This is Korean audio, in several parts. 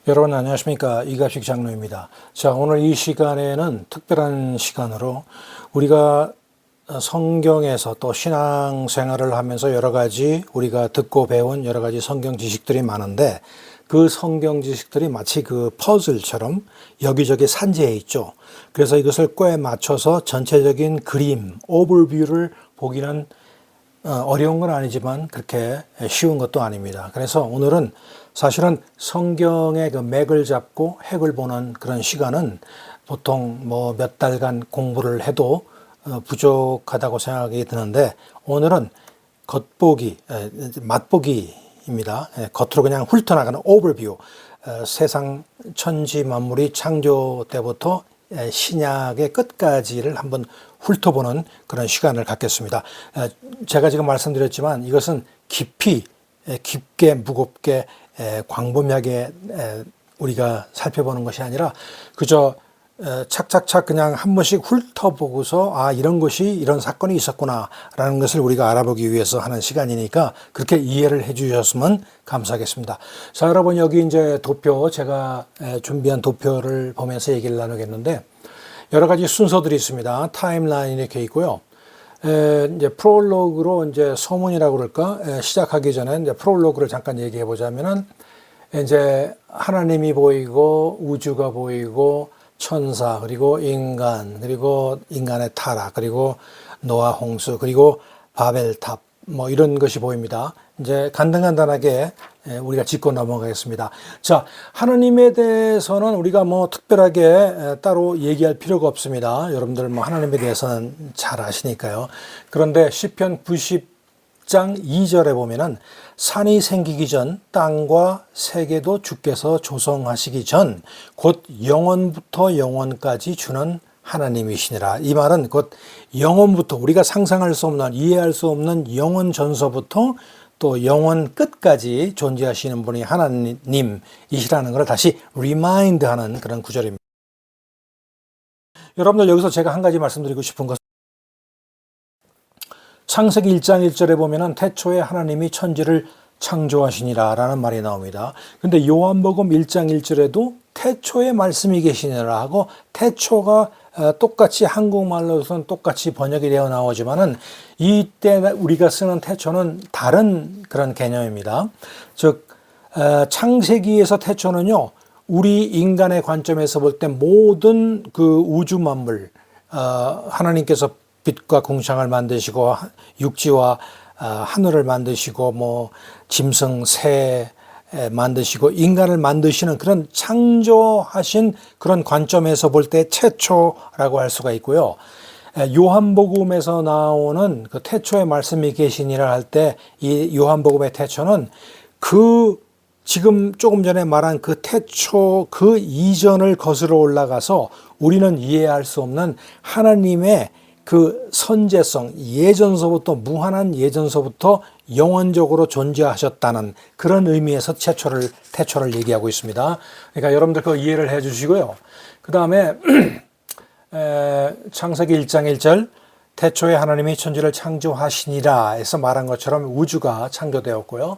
여러분 안녕하십니까, 이갑식 장로입니다. 자, 오늘 이 시간에는 특별한 시간으로 우리가 성경에서 또 신앙생활을 하면서 여러 가지 우리가 듣고 배운 여러 가지 성경 지식들이 많은데, 그 성경 지식들이 마치 그 퍼즐처럼 여기저기 산재해 있죠. 그래서 이것을 꿰 맞춰서 전체적인 그림, 오버뷰를 보기는 어려운 건 아니지만 그렇게 쉬운 것도 아닙니다. 그래서 오늘은 사실은 성경의 그 맥을 잡고 핵을 보는 그런 시간은 보통 뭐 몇 달간 공부를 해도 부족하다고 생각이 드는데, 오늘은 겉보기, 맛보기입니다. 겉으로 그냥 훑어나가는 오버뷰, 세상 천지 만물이 창조 때부터 신약의 끝까지를 한번 훑어보는 그런 시간을 갖겠습니다. 제가 지금 말씀드렸지만 이것은 깊게 무겁게 광범위하게 우리가 살펴보는 것이 아니라 그저 착착착 그냥 한 번씩 훑어보고서 이런 것이, 이런 사건이 있었구나 라는 것을 우리가 알아보기 위해서 하는 시간이니까 그렇게 이해를 해 주셨으면 감사하겠습니다. 자, 여러분, 여기 이제 도표, 제가 준비한 도표를 보면서 얘기를 나누겠는데, 여러 가지 순서들이 있습니다. 타임라인이 이렇게 있고요. 이제 프롤로그로 이제 서문이라고 그럴까? 시작하기 전에 이제 프롤로그를 잠깐 얘기해 보자면은, 이제 하나님이 보이고 우주가 보이고 천사, 그리고 인간, 그리고 인간의 타락, 그리고 노아 홍수, 그리고 바벨탑, 뭐 이런 것이 보입니다. 이제 간단하게 우리가 짚고 넘어가겠습니다. 자, 하나님에 대해서는 우리가 뭐 특별하게 따로 얘기할 필요가 없습니다. 여러분들 뭐 하나님에 대해서는 잘 아시니까요. 그런데 시편 90장 2절에 보면은 산이 생기기 전 땅과 세계도 주께서 조성하시기 전 곧 영원부터 영원까지 주는 하나님이시니라. 이 말은 곧 영원부터, 우리가 상상할 수 없는, 이해할 수 없는 영원 전서부터 또 영원 끝까지 존재하시는 분이 하나님이시라는 것을 다시 리마인드하는 그런 구절입니다. 여러분들, 여기서 제가 한 가지 말씀드리고 싶은 것은, 창세기 1장 1절에 보면은 태초에 하나님이 천지를 창조하시니라 라는 말이 나옵니다. 근데 요한복음 1장 1절에도 태초에 말씀이 계시니라 하고, 태초가 똑같이 한국말로서는 똑같이 번역이 되어 나오지만은 이때 우리가 쓰는 태초는 다른 그런 개념입니다. 즉, 창세기에서 태초는요, 우리 인간의 관점에서 볼 때 모든 그 우주 만물, 하나님께서 빛과 궁창을 만드시고 육지와 하늘을 만드시고 뭐 짐승, 새 만드시고 인간을 만드시는 그런 창조하신 그런 관점에서 볼 때 태초라고 할 수가 있고요. 요한복음에서 나오는 그 태초의 말씀이 계시니라 할 때 이 요한복음의 태초는 그 지금 조금 전에 말한 그 태초 그 이전을 거슬러 올라가서 우리는 이해할 수 없는 하나님의 그 선제성, 예전서부터, 무한한 예전서부터 영원적으로 존재하셨다는 그런 의미에서 태초를 얘기하고 있습니다. 그러니까 여러분들 그거 이해를 해 주시고요. 그 다음에 창세기 1장 1절 태초에 하나님이 천지를 창조하시니라 해서 말한 것처럼 우주가 창조되었고요.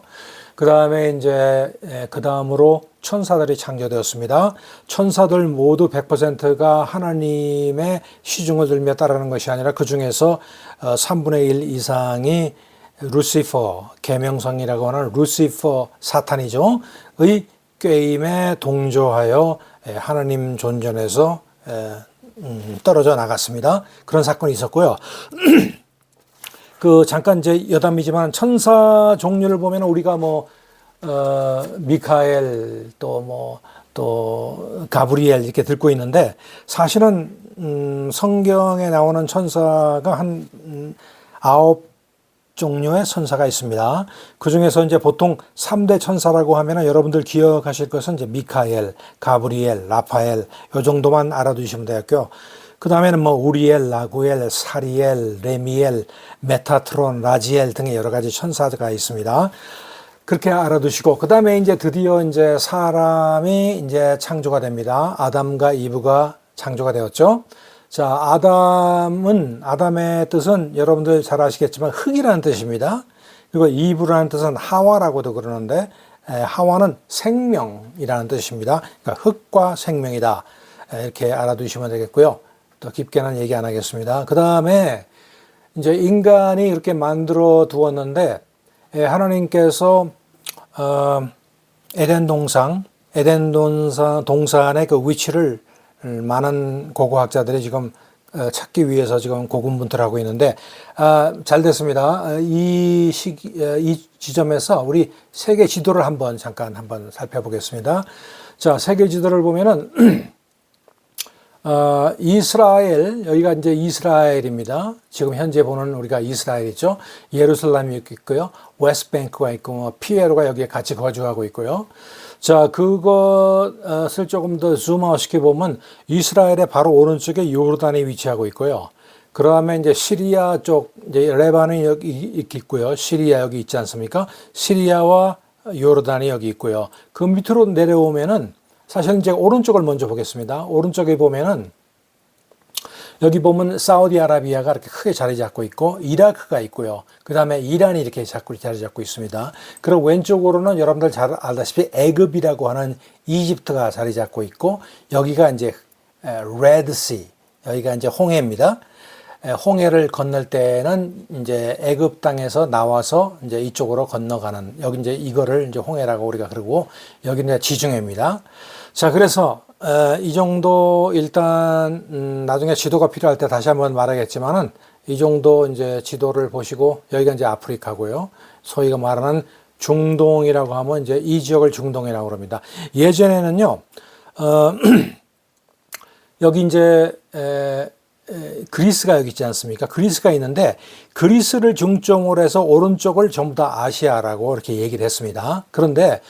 그 다음에 이제 그 다음으로 천사들이 창조되었습니다. 천사들 모두 100%가 하나님의 시중을 들며 따르는 것이 아니라 그 중에서 3분의 1 이상이 루시퍼, 계명성이라고 하는 루시퍼, 사탄이죠. 의 꾀임에 동조하여 하나님 존전에서 떨어져 나갔습니다. 그런 사건이 있었고요. 그 잠깐 이제 여담이지만 천사 종류를 보면 우리가 뭐 미카엘 또 가브리엘 이렇게 듣고 있는데, 사실은 성경에 나오는 천사가 한 9종류의 천사가 있습니다. 그 중에서 이제 보통 3대 천사라고 하면은 여러분들 기억하실 것은 이제 미카엘, 가브리엘, 라파엘 요 정도만 알아두시면 되겠고요. 그 다음에는 뭐 우리엘, 라구엘, 사리엘, 레미엘, 메타트론, 라지엘 등의 여러 가지 천사가 있습니다. 그렇게 알아두시고, 그 다음에 이제 드디어 이제 사람이 이제 창조가 됩니다. 아담과 이브가 창조가 되었죠. 자, 아담의 뜻은 여러분들 잘 아시겠지만 흙이라는 뜻입니다. 그리고 이브라는 뜻은 하와라고도 그러는데, 하와는 생명이라는 뜻입니다. 그러니까 흙과 생명이다. 이렇게 알아두시면 되겠고요. 더 깊게는 얘기 안 하겠습니다. 그 다음에 이제 인간이 이렇게 만들어 두었는데 하나님께서 에덴 동산의 그 위치를 많은 고고학자들이 지금 찾기 위해서 지금 고군분투하고 있는데 잘 됐습니다. 이 지점에서 우리 세계 지도를 잠깐 살펴보겠습니다. 자, 세계 지도를 보면은 이스라엘, 여기가 이제 이스라엘입니다. 지금 현재 보는 우리가 이스라엘이죠. 예루살렘이 있고요. 웨스트뱅크가 있고, 피에로가 여기에 같이 거주하고 있고요. 자, 그것을 조금 더 줌아웃 시켜보면 이스라엘의 바로 오른쪽에 요르단이 위치하고 있고요. 그 다음에 이제 시리아 쪽, 이제 레바논이 여기 있고요. 시리아 여기 있지 않습니까? 시리아와 요르단이 여기 있고요. 그 밑으로 내려오면은 사실 이제 오른쪽을 먼저 보겠습니다. 오른쪽에 보면은 여기 보면 사우디아라비아가 이렇게 크게 자리 잡고 있고 이라크가 있고요. 그 다음에 이란이 이렇게 자리 잡고 있습니다. 그리고 왼쪽으로는 여러분들 잘 알다시피 애굽이라고 하는 이집트가 자리 잡고 있고 여기가 이제 레드시, 여기가 이제 홍해입니다. 홍해를 건널 때는 이제 애굽 땅에서 나와서 이제 이쪽으로 건너가는, 여기 이제 이거를 이제 홍해라고 우리가 그러고 여기는 지중해입니다. 자, 그래서 이 정도 일단 나중에 지도가 필요할 때 다시 한번 말하겠지만은 이 정도 이제 지도를 보시고 여기가 이제 아프리카고요. 소위가 말하는 중동이라고 하면 이제 이 지역을 중동이라고 합니다. 예전에는요, 여기 이제 그리스가 여기 있지 않습니까? 그리스가 있는데 그리스를 중점으로 해서 오른쪽을 전부 다 아시아라고 이렇게 얘기를 했습니다. 그런데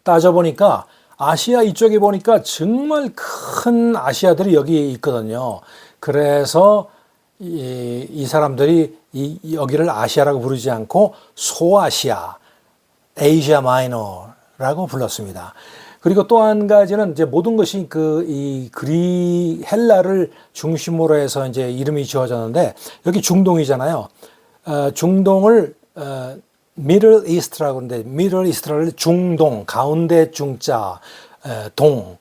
따져보니까 아시아 이쪽에 보니까 정말 큰 아시아들이 여기 있거든요. 그래서 이 사람들이 여기를 아시아라고 부르지 않고 소아시아, 에이시아 마이너라고 불렀습니다. 그리고 또 한 가지는 이제 모든 것이 헬라를 중심으로 해서 이제 이름이 지어졌는데 여기 중동이잖아요. 중동을 Middle East라고 하는데 Middle East를 중동, 가운데 중자, 동이라고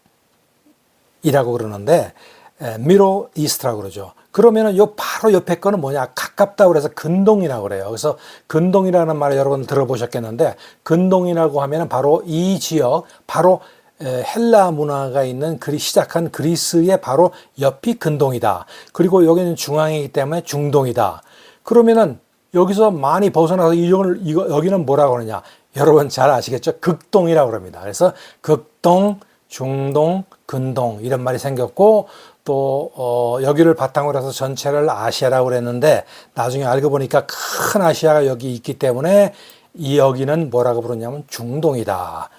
그러는데 Middle East라고 그러죠. 그러면은 요 바로 옆에 거는 뭐냐? 가깝다고 그래서 근동이라고 그래요. 그래서 근동이라는 말을 여러분 들어보셨겠는데 근동이라고 하면은 바로 이 지역, 바로 헬라 문화가 있는 시작한 그리스의 바로 옆이 근동이다. 그리고 여기는 중앙이기 때문에 중동이다. 그러면은 여기서 많이 벗어나서 여기는 뭐라고 그러냐? 여러분 잘 아시겠죠? 극동이라고 합니다. 그래서 극동, 중동, 근동 이런 말이 생겼고 또 여기를 바탕으로 해서 전체를 아시아라고 그랬는데 나중에 알고 보니까 큰 아시아가 여기 있기 때문에 여기는 뭐라고 부르냐면 중동이다.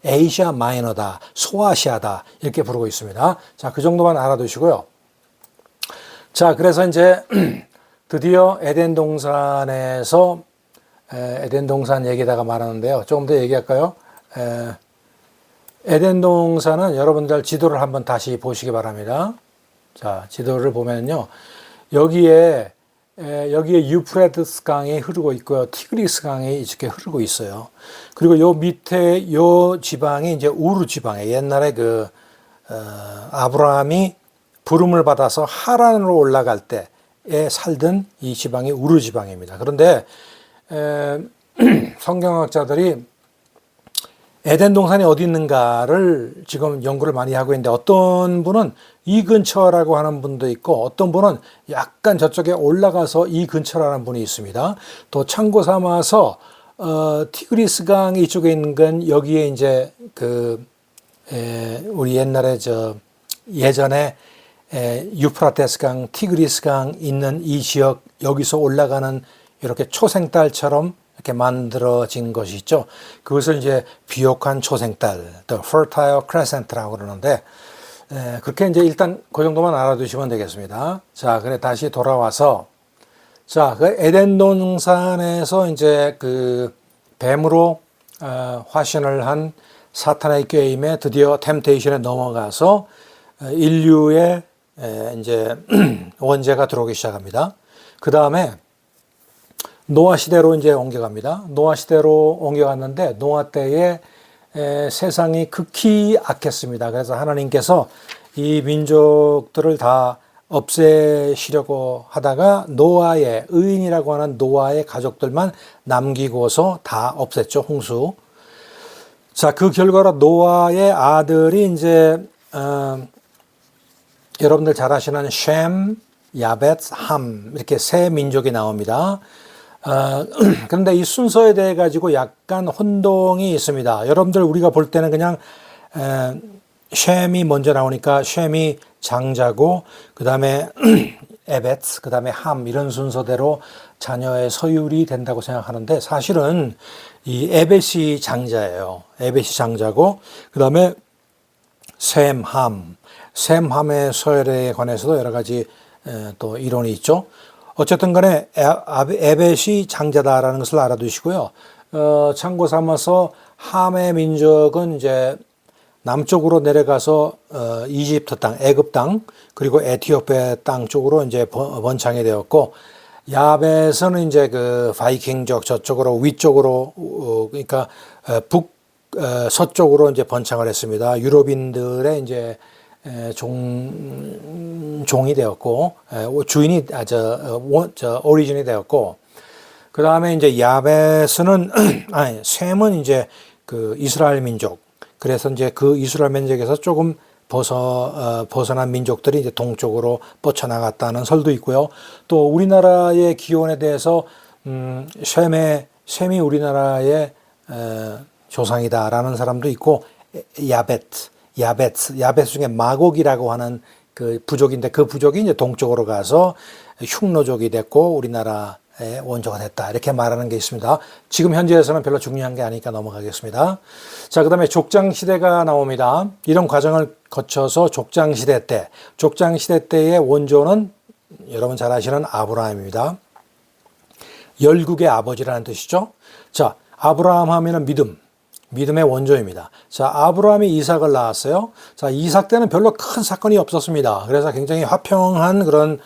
에이시아 마이너다. 소아시아다. 이렇게 부르고 있습니다. 자, 그 정도만 알아두시고요. 자, 그래서 이제 드디어 에덴 동산에서 에덴 동산 얘기다가 말하는데요. 조금 더 얘기할까요? 에덴 동산은 여러분들 지도를 한번 다시 보시기 바랍니다. 자, 지도를 보면요. 여기에 유프라테스 강이 흐르고 있고요. 티그리스 강이 이렇게 흐르고 있어요. 그리고 요 밑에 요 지방이 이제 우르 지방이에요. 옛날에 아브라함이 부름을 받아서 하란으로 올라갈 때에 살던 이 지방이 우르 지방입니다. 그런데 성경학자들이 에덴 동산이 어디 있는가를 지금 연구를 많이 하고 있는데 어떤 분은 이 근처라고 하는 분도 있고 어떤 분은 약간 저쪽에 올라가서 이 근처라는 분이 있습니다. 또 참고 삼아서 티그리스 강 이쪽에 있는 건 여기에 이제 우리 옛날에 예전에 유프라테스 강, 티그리스 강 있는 이 지역 여기서 올라가는 이렇게 초생달처럼 이렇게 만들어진 것이 있죠. 그것을 이제 비옥한 초생달, the fertile crescent라고 그러는데 그렇게 이제 일단 그 정도만 알아두시면 되겠습니다. 자, 그래 다시 돌아와서 자, 그 에덴 동산에서 이제 뱀으로 화신을 한 사탄의 게임에 드디어 템테이션에 넘어가서 인류의 이제 원죄가 들어오기 시작합니다. 그 다음에 노아 시대로 이제 옮겨갑니다. 노아 시대로 옮겨갔는데 노아 때에 세상이 극히 악했습니다. 그래서 하나님께서 이 민족들을 다 없애시려고 하다가 노아의 의인이라고 하는 노아의 가족들만 남기고서 다 없앴죠. 홍수. 자, 그 결과로 노아의 아들이 이제 여러분들 잘 아시는 셈, 야벳, 함 이렇게 세 민족이 나옵니다. 그런데 이 순서에 대해 가지고 약간 혼동이 있습니다. 여러분들 우리가 볼 때는 그냥 셈이 먼저 나오니까 셈이 장자고 그 다음에 에벳, 그 다음에 함 이런 순서대로 자녀의 서율이 된다고 생각하는데 사실은 이 에벳이 장자예요. 에벳이 장자고 그 다음에 셈, 함, 셈함의 서열에 관해서도 여러 가지 또 이론이 있죠. 어쨌든 간에 에벳이 장자다라는 것을 알아두시고요. 참고 삼아서 함의 민족은 이제 남쪽으로 내려가서 이집트 땅, 애굽 땅, 그리고 에티오피아 땅 쪽으로 이제 번창이 되었고, 야벳은 이제 그 바이킹족 저쪽으로 위쪽으로 그러니까 서쪽으로 이제 번창을 했습니다. 유럽인들의 이제 종이 되었고 주인이 오리진이 되었고 그 다음에 이제 야벳은 아니 셈은 이제 그 이스라엘 민족 그래서 이제 그 이스라엘 민족에서 조금 벗어난 민족들이 이제 동쪽으로 뻗쳐나갔다는 설도 있고요. 또 우리나라의 기원에 대해서 셈이 우리나라의 조상이다라는 사람도 있고 야벳 중에 마곡이라고 하는 그 부족인데 그 부족이 이제 동쪽으로 가서 흉노족이 됐고 우리나라의 원조가 됐다 이렇게 말하는 게 있습니다. 지금 현재에서는 별로 중요한 게 아니니까 넘어가겠습니다. 자, 그다음에 족장 시대가 나옵니다. 이런 과정을 거쳐서 족장 시대 때의 원조는 여러분 잘 아시는 아브라함입니다. 열국의 아버지라는 뜻이죠. 자, 아브라함 하면은 믿음의 원조입니다. 자, 아브라함이 이삭을 낳았어요. 자, 이삭 때는 별로 큰 사건이 없었습니다. 그래서 굉장히 화평한 그런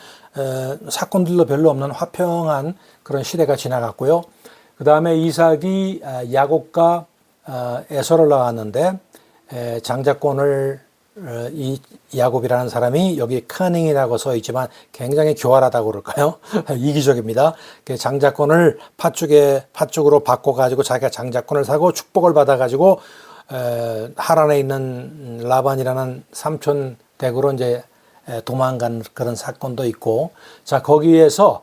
사건들도 별로 없는 화평한 그런 시대가 지나갔고요. 그 다음에 이삭이 야곱과 에서를 낳았는데 장자권을 이 야곱이라는 사람이 여기 커닝이라고 써 있지만 굉장히 교활하다고 그럴까요? 이기적입니다. 장자권을 팥죽으로 바꿔가지고 자기가 장자권을 사고 축복을 받아가지고 하란에 있는 라반이라는 삼촌 댁으로 이제 도망간 그런 사건도 있고, 자 거기에서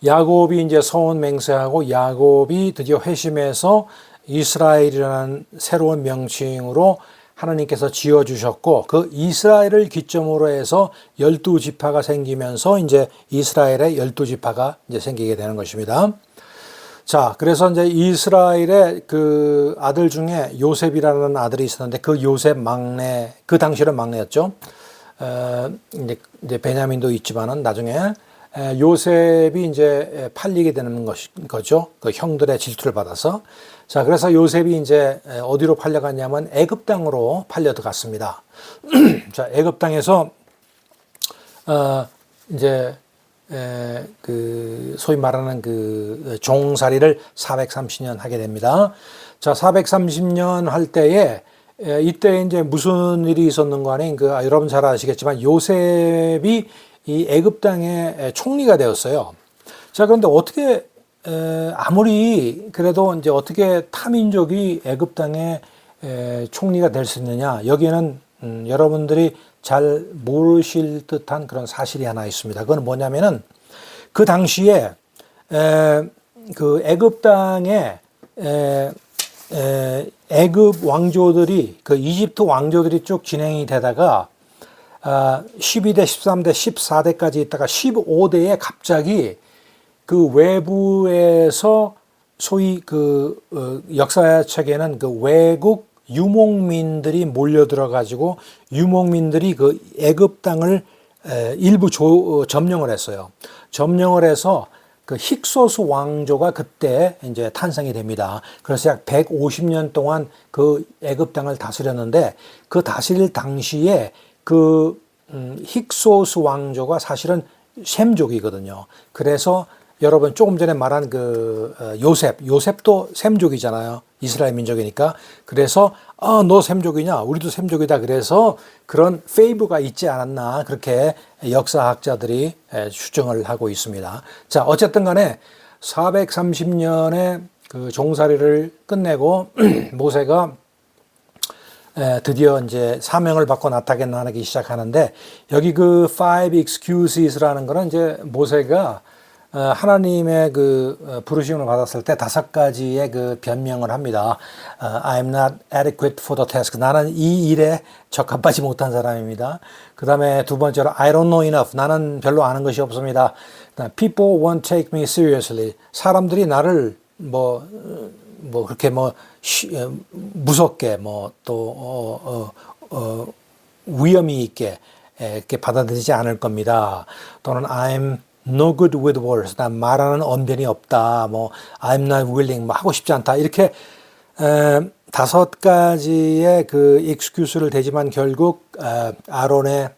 야곱이 이제 서원 맹세하고 야곱이 드디어 회심해서 이스라엘이라는 새로운 명칭으로 하나님께서 지어주셨고 그 이스라엘을 기점으로 해서 12지파가 생기면서 이제 이스라엘의 12지파가 이제 생기게 되는 것입니다. 자, 그래서 이제 이스라엘의 그 아들 중에 요셉이라는 아들이 있었는데 그 요셉 막내, 그 당시는 막내였죠. 이제 베냐민도 있지만은 나중에 요셉이 이제 팔리게 되는 거죠. 그 형들의 질투를 받아서. 자, 그래서 요셉이 이제 어디로 팔려갔냐면 애굽 땅으로 팔려 들어갔습니다. 자, 애굽 땅에서 이제 그 소위 말하는 그 종살이를 430년 하게 됩니다. 자, 430년 할 때에 이때 이제 무슨 일이 있었는가 하니 여러분 잘 아시겠지만 요셉이 이 애굽 땅의 총리가 되었어요. 자, 그런데 어떻게 아무리 그래도 이제 어떻게 타민족이 애굽 땅의 총리가 될 수 있느냐? 여기에는 여러분들이 잘 모르실 듯한 그런 사실이 하나 있습니다. 그건 뭐냐면은 그 당시에 그 애굽 땅에 애굽 왕조들이 그 이집트 왕조들이 쭉 진행이 되다가 12대, 13대, 14대까지 있다가 15대에 갑자기 그 외부에서 소위 그 역사책에는 그 외국 유목민들이 몰려들어 가지고 유목민들이 그 애굽 땅을 일부 점령을 했어요. 점령을 해서 그 힉소스 왕조가 그때 이제 탄생이 됩니다. 그래서 약 150년 동안 그 애굽 땅을 다스렸는데 그 다스릴 당시에 그 힉소스 왕조가 사실은 셈족이거든요. 그래서 여러분 조금 전에 말한 요셉도 셈족이잖아요. 이스라엘 민족이니까. 그래서 너 셈족이냐? 우리도 셈족이다. 그래서 그런 페이브가 있지 않았나 그렇게 역사학자들이 추정을 하고 있습니다. 자, 어쨌든 간에 430년의 그 종살이를 끝내고 모세가 드디어 이제 사명을 받고 나타나기 시작하는데, 여기 그 five excuses라는 거는 이제 모세가 하나님의 그 부르심을 받았을 때 5가지의 그 변명을 합니다. I'm not adequate for the task. 나는 이 일에 적합하지 못한 사람입니다. 그 다음에 두 번째로 I don't know enough. 나는 별로 아는 것이 없습니다. People won't take me seriously. 사람들이 나를 그렇게 무섭게 위험이 있게 이렇게 받아들이지 않을 겁니다. 또는 I'm no good with words. 난 말하는 언변이 없다. I'm not willing. 하고 싶지 않다. 이렇게 5가지의 그 excuse를 대지만 결국 아론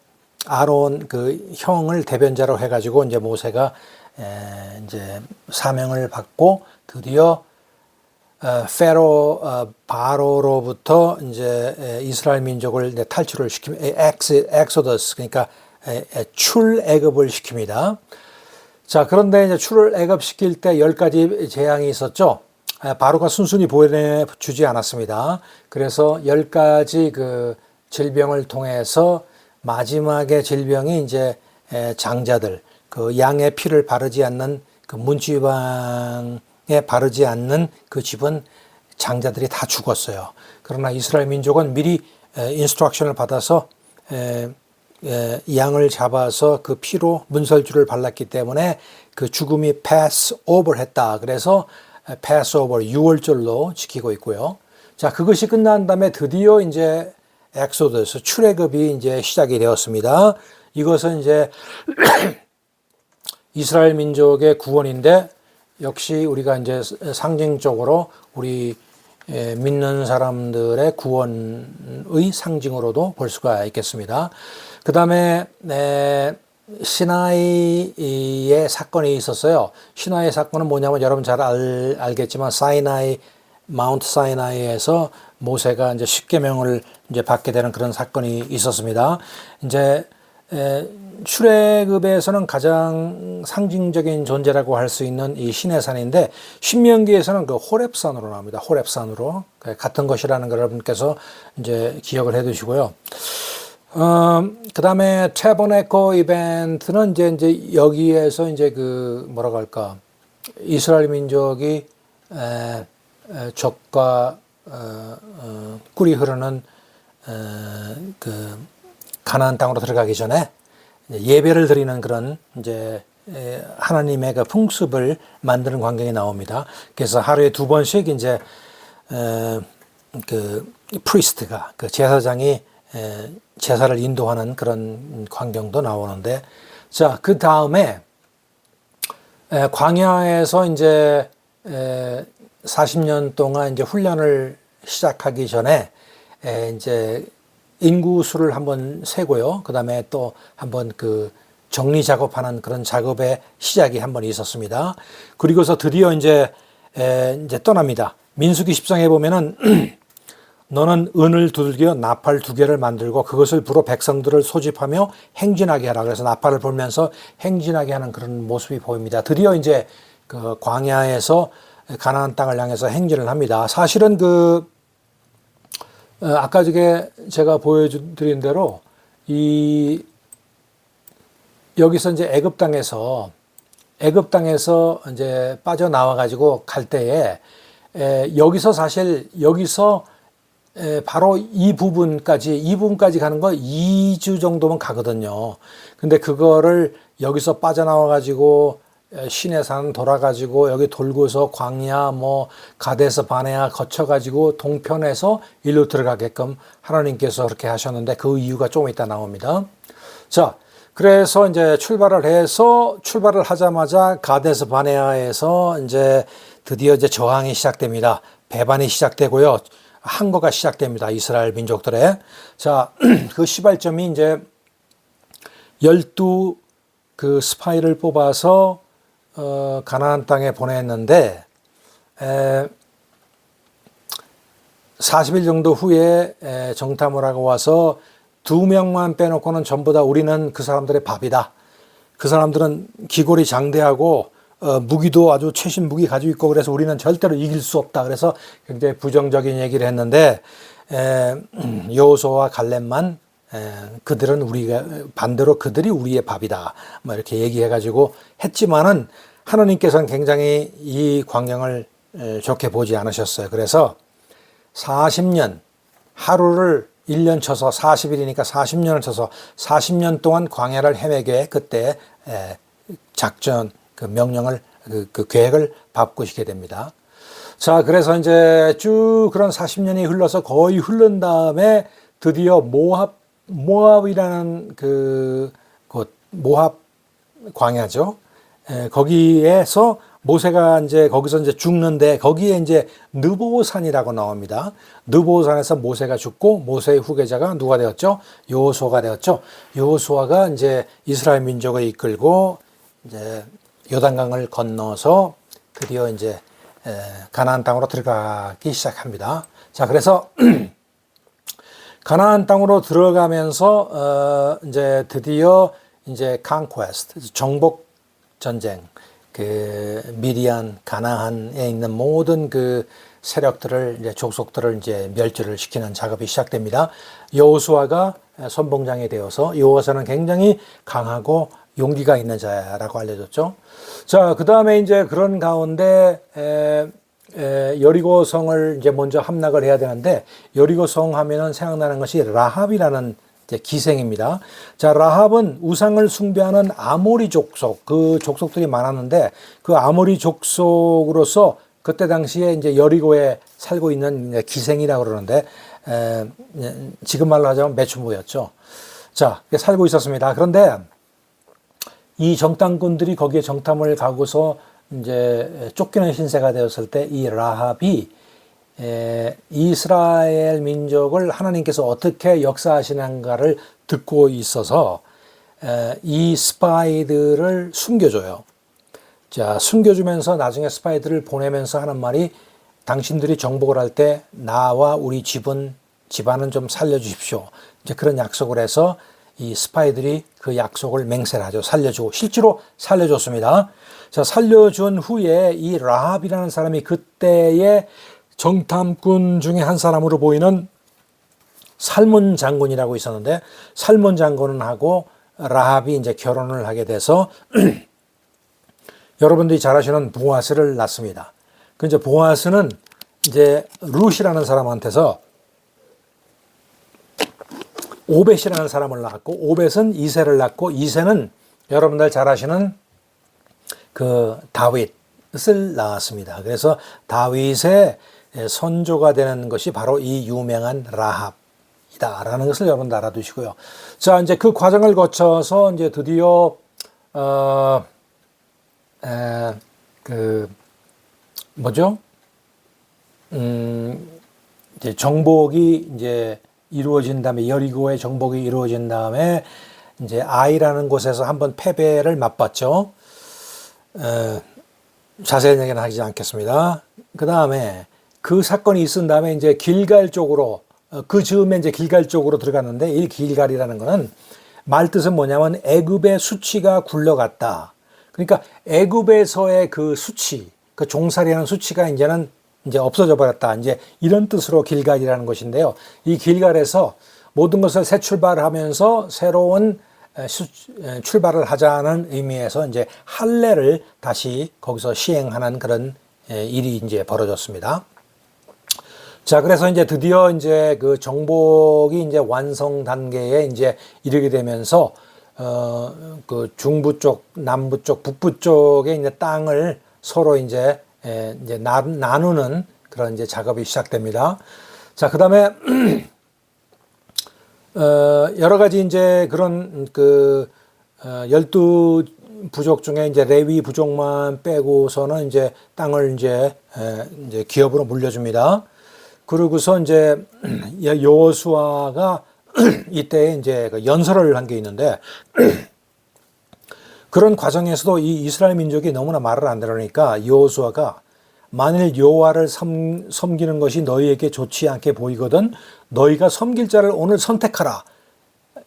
그 형을 대변자로 해가지고 이제 모세가 이제 사명을 받고 드디어 바로로부터 이제 이스라엘 민족을 탈출을 엑소더스, 그러니까 출애굽을 시킵니다. 자, 그런데 이제 출애굽 시킬 때 10가지 재앙이 있었죠. 바로가 순순히 보내주지 않았습니다. 그래서 10가지 그 질병을 통해서 마지막에 질병이 이제 장자들, 그 양의 피를 바르지 않는 그 문지방에 바르지 않는 그 집은 장자들이 다 죽었어요. 그러나 이스라엘 민족은 미리 인스트럭션을 받아서 양을 잡아서 그 피로 문설주를 발랐기 때문에 그 죽음이 pass over 했다. 그래서 pass over 6월절로 지키고 있고요. 자, 그것이 끝난 다음에 드디어 이제 엑소더스 출애굽이 이제 시작이 되었습니다. 이것은 이제 이스라엘 민족의 구원인데, 역시 우리가 이제 상징적으로 우리 믿는 사람들의 구원의 상징으로도 볼 수가 있겠습니다. 그 다음에 시나이의 사건이 있었어요. 시나이 사건은 뭐냐면 여러분 잘 알겠지만 마운트 사이나이에서 모세가 이제 십계명을 이제 받게 되는 그런 사건이 있었습니다. 이제 출애굽에서는 가장 상징적인 존재라고 할 수 있는 이 시내산인데, 신명기에서는 그 호렙산으로 나옵니다. 호렙산으로 같은 것이라는 걸 여러분께서 이제 기억을 해두시고요. 그 다음에 태버네코 이벤트는 이제 여기에서 이제 그 뭐라고 할까, 이스라엘 민족이 적과 꿀이 흐르는 그 가나안 땅으로 들어가기 전에 예배를 드리는 그런 이제 하나님의 그 풍습을 만드는 광경이 나옵니다. 그래서 하루에 2번씩 이제 그 프리스트가, 그 제사장이 제사를 인도하는 그런 광경도 나오는데, 자, 그 다음에 광야에서 이제 40년 동안 이제 훈련을 시작하기 전에 이제 인구수를 한번 세고요. 그 다음에 또 한번 그 정리 작업하는 그런 작업의 시작이 한번 있었습니다. 그리고서 드디어 이제 떠납니다. 민수기 10장에 보면은 너는 은을 두들겨 나팔 2개를 만들고 그것을 불어 백성들을 소집하며 행진하게 하라. 그래서 나팔을 불면서 행진하게 하는 그런 모습이 보입니다. 드디어 이제 그 광야에서 가나안 땅을 향해서 행진을 합니다. 사실은 아까 제가 보여드린 대로 여기서 이제 애굽 땅에서 이제 빠져나와 가지고 갈 때에 여기서 바로 이 부분까지 가는 거 2주 정도면 가거든요. 근데 그거를 여기서 빠져나와 가지고 시내산 돌아가지고 여기 돌고서 광야 가데스 바네아 거쳐가지고 동편에서 일로 들어가게끔 하나님께서 그렇게 하셨는데, 그 이유가 좀 이따 나옵니다. 자, 그래서 이제 출발을 하자마자 가데스 바네아에서 이제 드디어 이제 저항이 시작됩니다. 배반이 시작되고요. 항거가 시작됩니다. 이스라엘 민족들의. 자, 그 시발점이 이제 12 그 스파이를 뽑아서 가나안 땅에 보냈는데 40일 정도 후에 정탐을 하고 와서 2명만 빼놓고는 전부 다 우리는 그 사람들의 밥이다. 그 사람들은 기골이 장대하고 무기도 아주 최신 무기 가지고 있고 그래서 우리는 절대로 이길 수 없다. 그래서 굉장히 부정적인 얘기를 했는데 여호수아와 갈렙만 그들은 우리가 반대로 그들이 우리의 밥이다. 뭐 이렇게 얘기해가지고 했지만은 하나님께서는 굉장히 이 광경을 좋게 보지 않으셨어요. 그래서 40년 하루를 1년 쳐서 40일이니까 40년을 쳐서 40년 동안 광야를 헤매게 그때 작전 그 명령을 그 계획을 바꾸시게 됩니다. 자, 그래서 이제 쭉 그런 40년이 흘러서 거의 흐른 다음에 드디어 모압이라는 곳 모압 광야죠. 거기에서 모세가 이제 거기서 이제 죽는데 거기에 이제 느보산이라고 나옵니다. 느보산에서 모세가 죽고 모세의 후계자가 누가 되었죠? 여호수아가 되었죠. 여호수아가 이제 이스라엘 민족을 이끌고 이제 요단강을 건너서 드디어 이제 가나안 땅으로 들어가기 시작합니다. 자, 그래서 가나안 땅으로 들어가면서 이제 드디어 이제 conquest 정복 전쟁, 그 미디안 가나안에 있는 모든 그 세력들을 이제 족속들을 이제 멸절을 시키는 작업이 시작됩니다. 여호수아가 선봉장이 되어서 여호수아는 굉장히 강하고 용기가 있는 자라고 알려졌죠. 자, 그 다음에 이제 그런 가운데 여리고성을 이제 먼저 함락을 해야 되는데 여리고성 하면은 생각나는 것이 라합이라는 기생입니다. 자, 라합은 우상을 숭배하는 아모리 족속, 그 족속들이 많았는데 그 아모리 족속으로서 그때 당시에 이제 여리고에 살고 있는 기생이라고 그러는데 지금 말로 하자면 매춘부였죠. 자, 살고 있었습니다. 그런데 이 정탐꾼들이 거기에 정탐을 가고서 이제 쫓기는 신세가 되었을 때 이 라합이 이스라엘 민족을 하나님께서 어떻게 역사하시는가를 듣고 있어서 이 스파이들을 숨겨줘요. 자, 숨겨주면서 나중에 스파이들을 보내면서 하는 말이 당신들이 정복을 할 때 나와 우리 집안은 좀 살려주십시오. 이제 그런 약속을 해서 이 스파이들이 그 약속을 맹세를 하죠. 살려주고 실제로 살려줬습니다. 자, 살려준 후에 이 라합이라는 사람이 그때의 정탐꾼 중에 한 사람으로 보이는 살몬 장군이라고 있었는데 살몬 장군은 하고 라합이 이제 결혼을 하게 돼서 여러분들이 잘 아시는 보아스를 낳습니다. 그 이제 보아스는 이제 룻이라는 사람한테서 오벳이라는 사람을 낳았고 오벳은 이새를 낳고 이새는 여러분들 잘 아시는 그 다윗을 낳았습니다. 그래서 다윗의 선조가 되는 것이 바로 이 유명한 라합이다라는 것을 여러분 알아두시고요. 자, 이제 그 과정을 거쳐서 이제 드디어 이제 정복이 이제 이루어진 다음에 여리고의 정복이 이루어진 다음에 이제 아이라는 곳에서 한번 패배를 맛봤죠. 자세한 얘기는 하지 않겠습니다. 그 다음에 그 사건이 있은 다음에 이제 길갈 쪽으로 그 즈음에 이제 길갈 쪽으로 들어갔는데 이 길갈이라는 거는 말뜻은 뭐냐면 애굽의 수치가 굴러갔다. 그러니까 애굽에서의 그 수치, 그 종살이하는 수치가 이제는 이제 없어져 버렸다. 이제 이런 뜻으로 길갈이라는 것인데요. 이 길갈에서 모든 것을 새 출발하면서 새로운 출발을 하자는 의미에서 이제 할례를 다시 거기서 시행하는 그런 일이 이제 벌어졌습니다. 자, 그래서 이제 드디어 이제 그 정복이 이제 완성 단계에 이제 이르게 되면서 그 중부 쪽, 남부 쪽, 북부 쪽에 이제 땅을 서로 이제 나누는 그런 이제 작업이 시작됩니다. 자, 그다음에 여러 가지 이제 그런 그 12부족 중에 이제 레위 부족만 빼고서는 이제 땅을 이제 기업으로 물려줍니다. 그러고서 이제 여호수아가 이때 이제 연설을 한 게 있는데 그런 과정에서도 이 이스라엘 민족이 너무나 말을 안 들으니까 여호수아가 만일 여호와를 섬기는 것이 너희에게 좋지 않게 보이거든 너희가 섬길 자를 오늘 선택하라.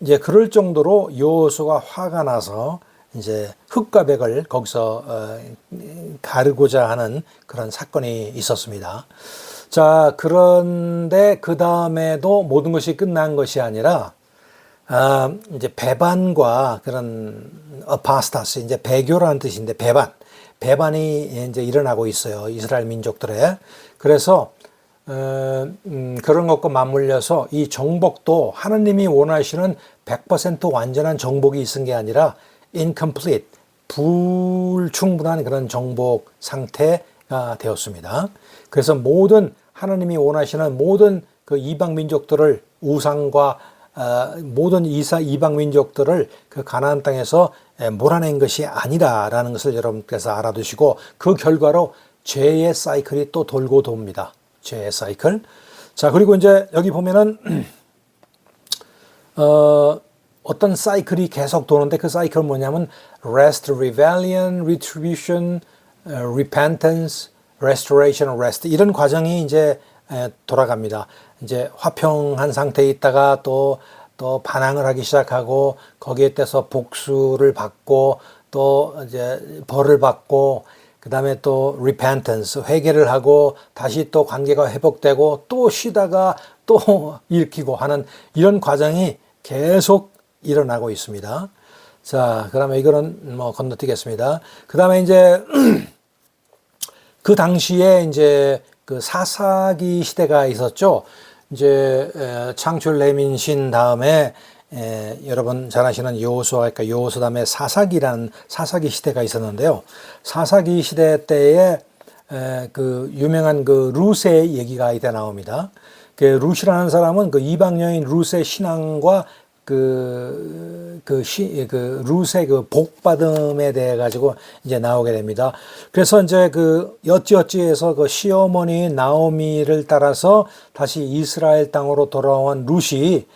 이제 그럴 정도로 여호수아가 화가 나서 이제 흙과 백을 거기서 가르고자 하는 그런 사건이 있었습니다. 자, 그런데 그 다음에도 모든 것이 끝난 것이 아니라 이제 배반과 그런 아파스타스, 이제 배교라는 뜻인데 배반이 이제 일어나고 있어요. 이스라엘 민족들에. 그래서 그런 것과 맞물려서 이 정복도 하느님이 원하시는 100% 완전한 정복이 있은 게 아니라 incomplete, 불충분한 그런 정복 상태가 되었습니다. 그래서 하나님이 원하시는 모든 그 이방 민족들을 우상과 모든 이방 민족들을 그 가나안 땅에서 몰아낸 것이 아니라라는 것을 여러분께서 알아두시고 그 결과로 죄의 사이클이 또 돌고 돕니다. 죄의 사이클. 자, 그리고 이제 여기 보면은 어떤 사이클이 계속 도는데 그 사이클은 뭐냐면 rest, rebellion, retribution, repentance, restoration, rest 이런 과정이 이제 돌아갑니다. 이제 화평한 상태에 있다가 또 반항을 하기 시작하고 거기에 따라서 복수를 받고 또 이제 벌을 받고 그 다음에 또 repentance, 회개를 하고 다시 또 관계가 회복되고 또 쉬다가 또 일으키고 하는 이런 과정이 계속 일어나고 있습니다. 자, 그러면 이거는 뭐 건너뛰겠습니다. 그 다음에 이제 그 당시에 이제 그 사사기 시대가 있었죠. 이제 창출 레민신 다음에 여러분 잘 아시는 여호수아, 그러니까 여호수 다음에 사사기라는 사사기 시대가 있었는데요. 사사기 시대 때에 그 유명한 그 루세 얘기가 이때 나옵니다. 그 루시라는 사람은 그 이방 여인 루세 신앙과 루세 그 복받음에 대해 가지고 이제 나오게 됩니다. 그래서 이제 그 여찌어찌해서 그 시어머니 나오미를 따라서 다시 이스라엘 땅으로 돌아온 룻이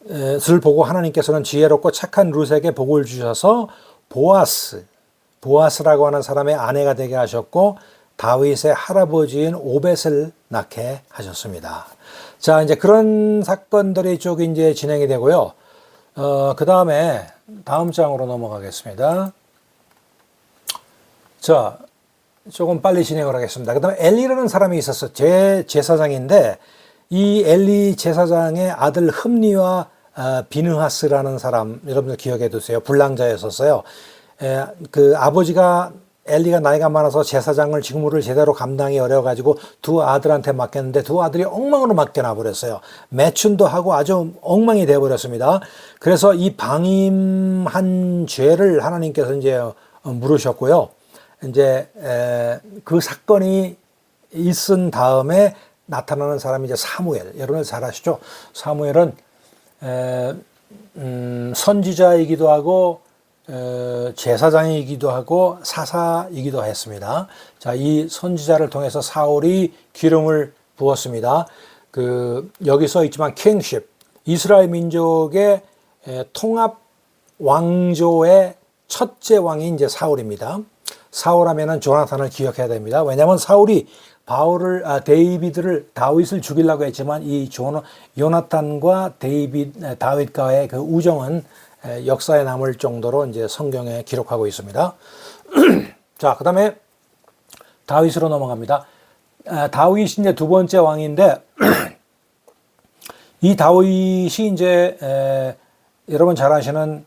를 보고 하나님께서는 지혜롭고 착한 룻에게 복을 주셔서 보아스라고 하는 사람의 아내가 되게 하셨고 다윗의 할아버지인 오벳을 낳게 하셨습니다. 자, 이제 그런 사건들이 쭉 이제 진행이 되고요. 그 다음에 다음 장으로 넘어가겠습니다. 자, 조금 빨리 진행을 하겠습니다. 그 다음에 엘리라는 사람이 있었어요. 제사장인데 이 엘리 제사장의 아들 흠니와 비느하스라는 사람 여러분들 기억해 두세요. 불량자였었어요. 그 아버지가 엘리가 나이가 많아서 제사장을 직무를 제대로 감당이 어려워가지고 두 아들한테 맡겼는데 두 아들이 엉망으로 맡겨놔 버렸어요. 매춘도 하고 아주 엉망이 되어버렸습니다. 그래서 이 방임한 죄를 하나님께서 이제 물으셨고요. 이제 그 사건이 있은 다음에 나타나는 사람이 이제 사무엘. 여러분 잘 아시죠? 사무엘은 선지자이기도 하고 제사장이기도 하고 사사이기도 했습니다. 자, 이 선지자를 통해서 사울이 기름을 부었습니다. 여기 써 있지만 킹십, 이스라엘 민족의 통합 왕조의 첫째 왕이 이제 사울입니다. 사울하면은 조나탄을 기억해야 됩니다. 왜냐하면 사울이 다윗을 죽이려고 했지만 이 요나탄과 다윗과의 그 우정은 역사에 남을 정도로 이제 성경에 기록하고 있습니다. 자, 그 다음에 다윗으로 넘어갑니다. 다윗이 이제 두 번째 왕인데, 이 다윗이 이제, 여러분 잘 아시는,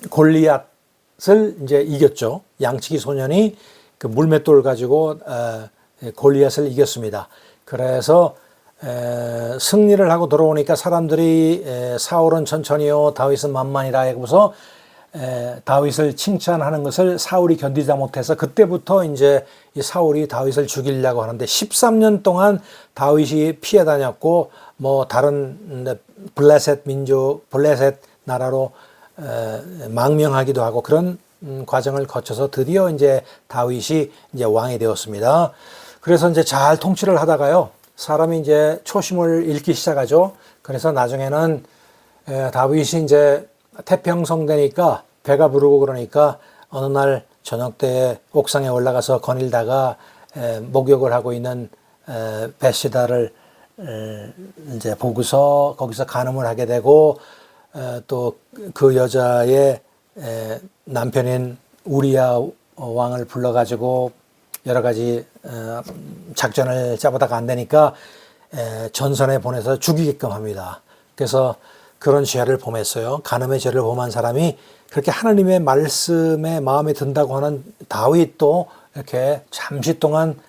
골리앗을 이제 이겼죠. 양치기 소년이 그 물맷돌 가지고, 골리앗을 이겼습니다. 그래서, 승리를 하고 들어오니까 사람들이 사울은 천천히요 다윗은 만만이라 해서 다윗을 칭찬하는 것을 사울이 견디지 못해서 그때부터 이제 이 사울이 다윗을 죽이려고 하는데 13년 동안 다윗이 피해 다녔고 뭐 다른 블레셋 나라로 망명하기도 하고 그런 과정을 거쳐서 드디어 이제 다윗이 이제 왕이 되었습니다. 그래서 이제 잘 통치를 하다가요. 사람이 이제 초심을 잃기 시작하죠. 그래서 나중에는 다윗이 이제 태평성 되니까 배가 부르고 그러니까 어느 날 저녁 때 옥상에 올라가서 거닐다가 목욕을 하고 있는 베시다를 이제 보고서 거기서 간음을 하게 되고 또 그 여자의 남편인 우리야 왕을 불러가지고 여러 가지 작전을 짜보다가 안 되니까 전선에 보내서 죽이게끔 합니다. 그래서 그런 죄를 범했어요. 간음의 죄를 범한 사람이 그렇게 하나님의 말씀에 마음에 든다고 하는 다윗도 이렇게 잠시 동안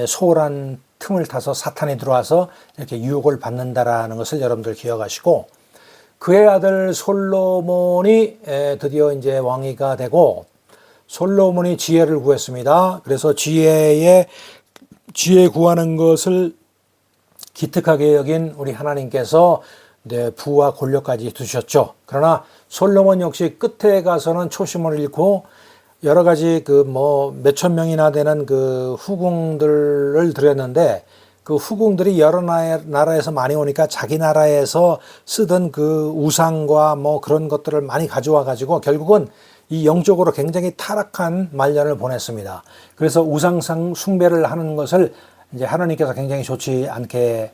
소홀한 틈을 타서 사탄이 들어와서 이렇게 유혹을 받는다라는 것을 여러분들 기억하시고, 그의 아들 솔로몬이 드디어 이제 왕위가 되고, 솔로몬이 지혜를 구했습니다. 그래서 지혜 구하는 것을 기특하게 여긴 우리 하나님께서 부와 권력까지 두셨죠. 그러나 솔로몬 역시 끝에 가서는 초심을 잃고 여러 가지 몇천 명이나 되는 그 후궁들을 들였는데, 그 후궁들이 여러 나라에서 많이 오니까 자기 나라에서 쓰던 그 우상과 그런 것들을 많이 가져와 가지고 결국은 이 영적으로 굉장히 타락한 말년을 보냈습니다. 그래서 우상 숭배를 하는 것을 이제 하나님께서 굉장히 좋지 않게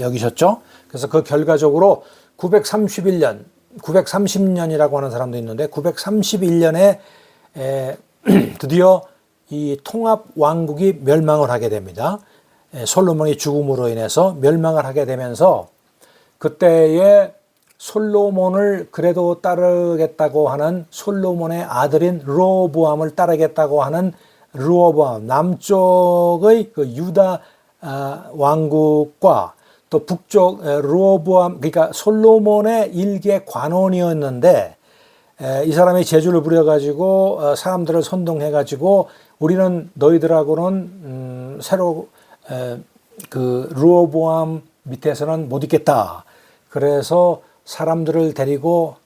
여기셨죠. 그래서 그 결과적으로 930년이라고 하는 사람도 있는데 931년에 드디어 이 통합 왕국이 멸망을 하게 됩니다. 솔로몬의 죽음으로 인해서 멸망을 하게 되면서 그때에 솔로몬을 그래도 따르겠다고 하는 솔로몬의 아들인 르호보암을 따르겠다고 하는 르호보암, 남쪽의 그 유다 왕국과 또 북쪽 르호보암, 그러니까 솔로몬의 일개 관원이었는데 이 사람이 재주를 부려가지고 사람들을 선동해가지고 우리는 너희들하고는 새로 그 르호보암 밑에서는 못 있겠다. 그래서 사람들을 데리고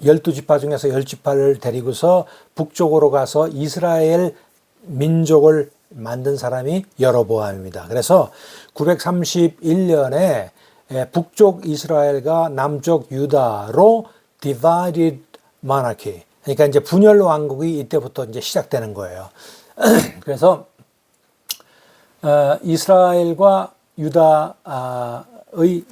12지파 중에서 10지파를 데리고서 북쪽으로 가서 이스라엘 민족을 만든 사람이 여로보암입니다. 그래서 931년에 북쪽 이스라엘과 남쪽 유다로 divided monarchy, 그러니까 이제 분열 왕국이 이때부터 이제 시작되는 거예요. 그래서 이스라엘과 유다의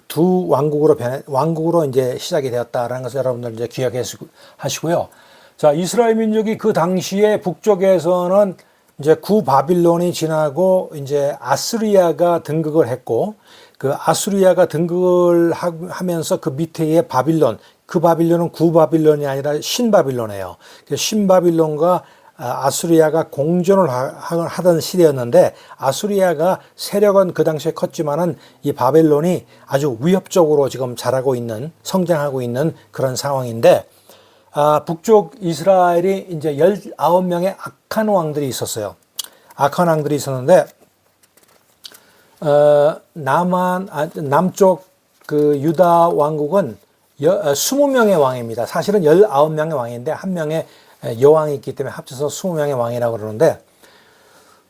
두 왕국으로 이제 시작이 되었다라는 것을 여러분들 이제 기억하시고요. 자, 이스라엘 민족이 그 당시에 북쪽에서는 이제 구바빌론이 지나고 이제 아수리아가 등극을 했고, 그 아수리아가 등극을 하면서 그 밑에의 바빌론, 그 바빌론은 구바빌론이 아니라 신바빌론이에요. 신바빌론과 아수리아가 공존을 하던 시대였는데, 아수리아가 세력은 그 당시에 컸지만은 이 바벨론이 아주 위협적으로 지금 자라고 있는, 성장하고 있는 그런 상황인데, 북쪽 이스라엘이 이제 19명의 악한 왕들이 있었어요. 악한 왕들이 있었는데, 남쪽 그 유다 왕국은 20명의 왕입니다. 사실은 19명의 왕인데, 한 명의 여왕이 있기 때문에 합쳐서 20명의 왕이라고 그러는데,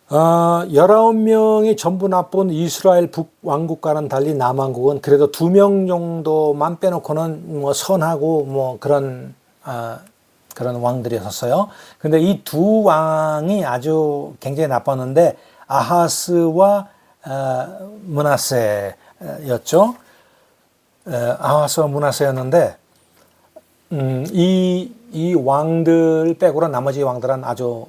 19명이 전부 나쁜 이스라엘 북왕국과는 달리 남왕국은 그래도 2명 정도만 빼놓고는 뭐 선하고 뭐 그런 왕들이었어요. 근데 이 두 왕이 아주 굉장히 나빴는데, 아하스와 므낫세였죠. 아하스와 므낫세였는데, 이 왕들 빼고는 나머지 왕들은 아주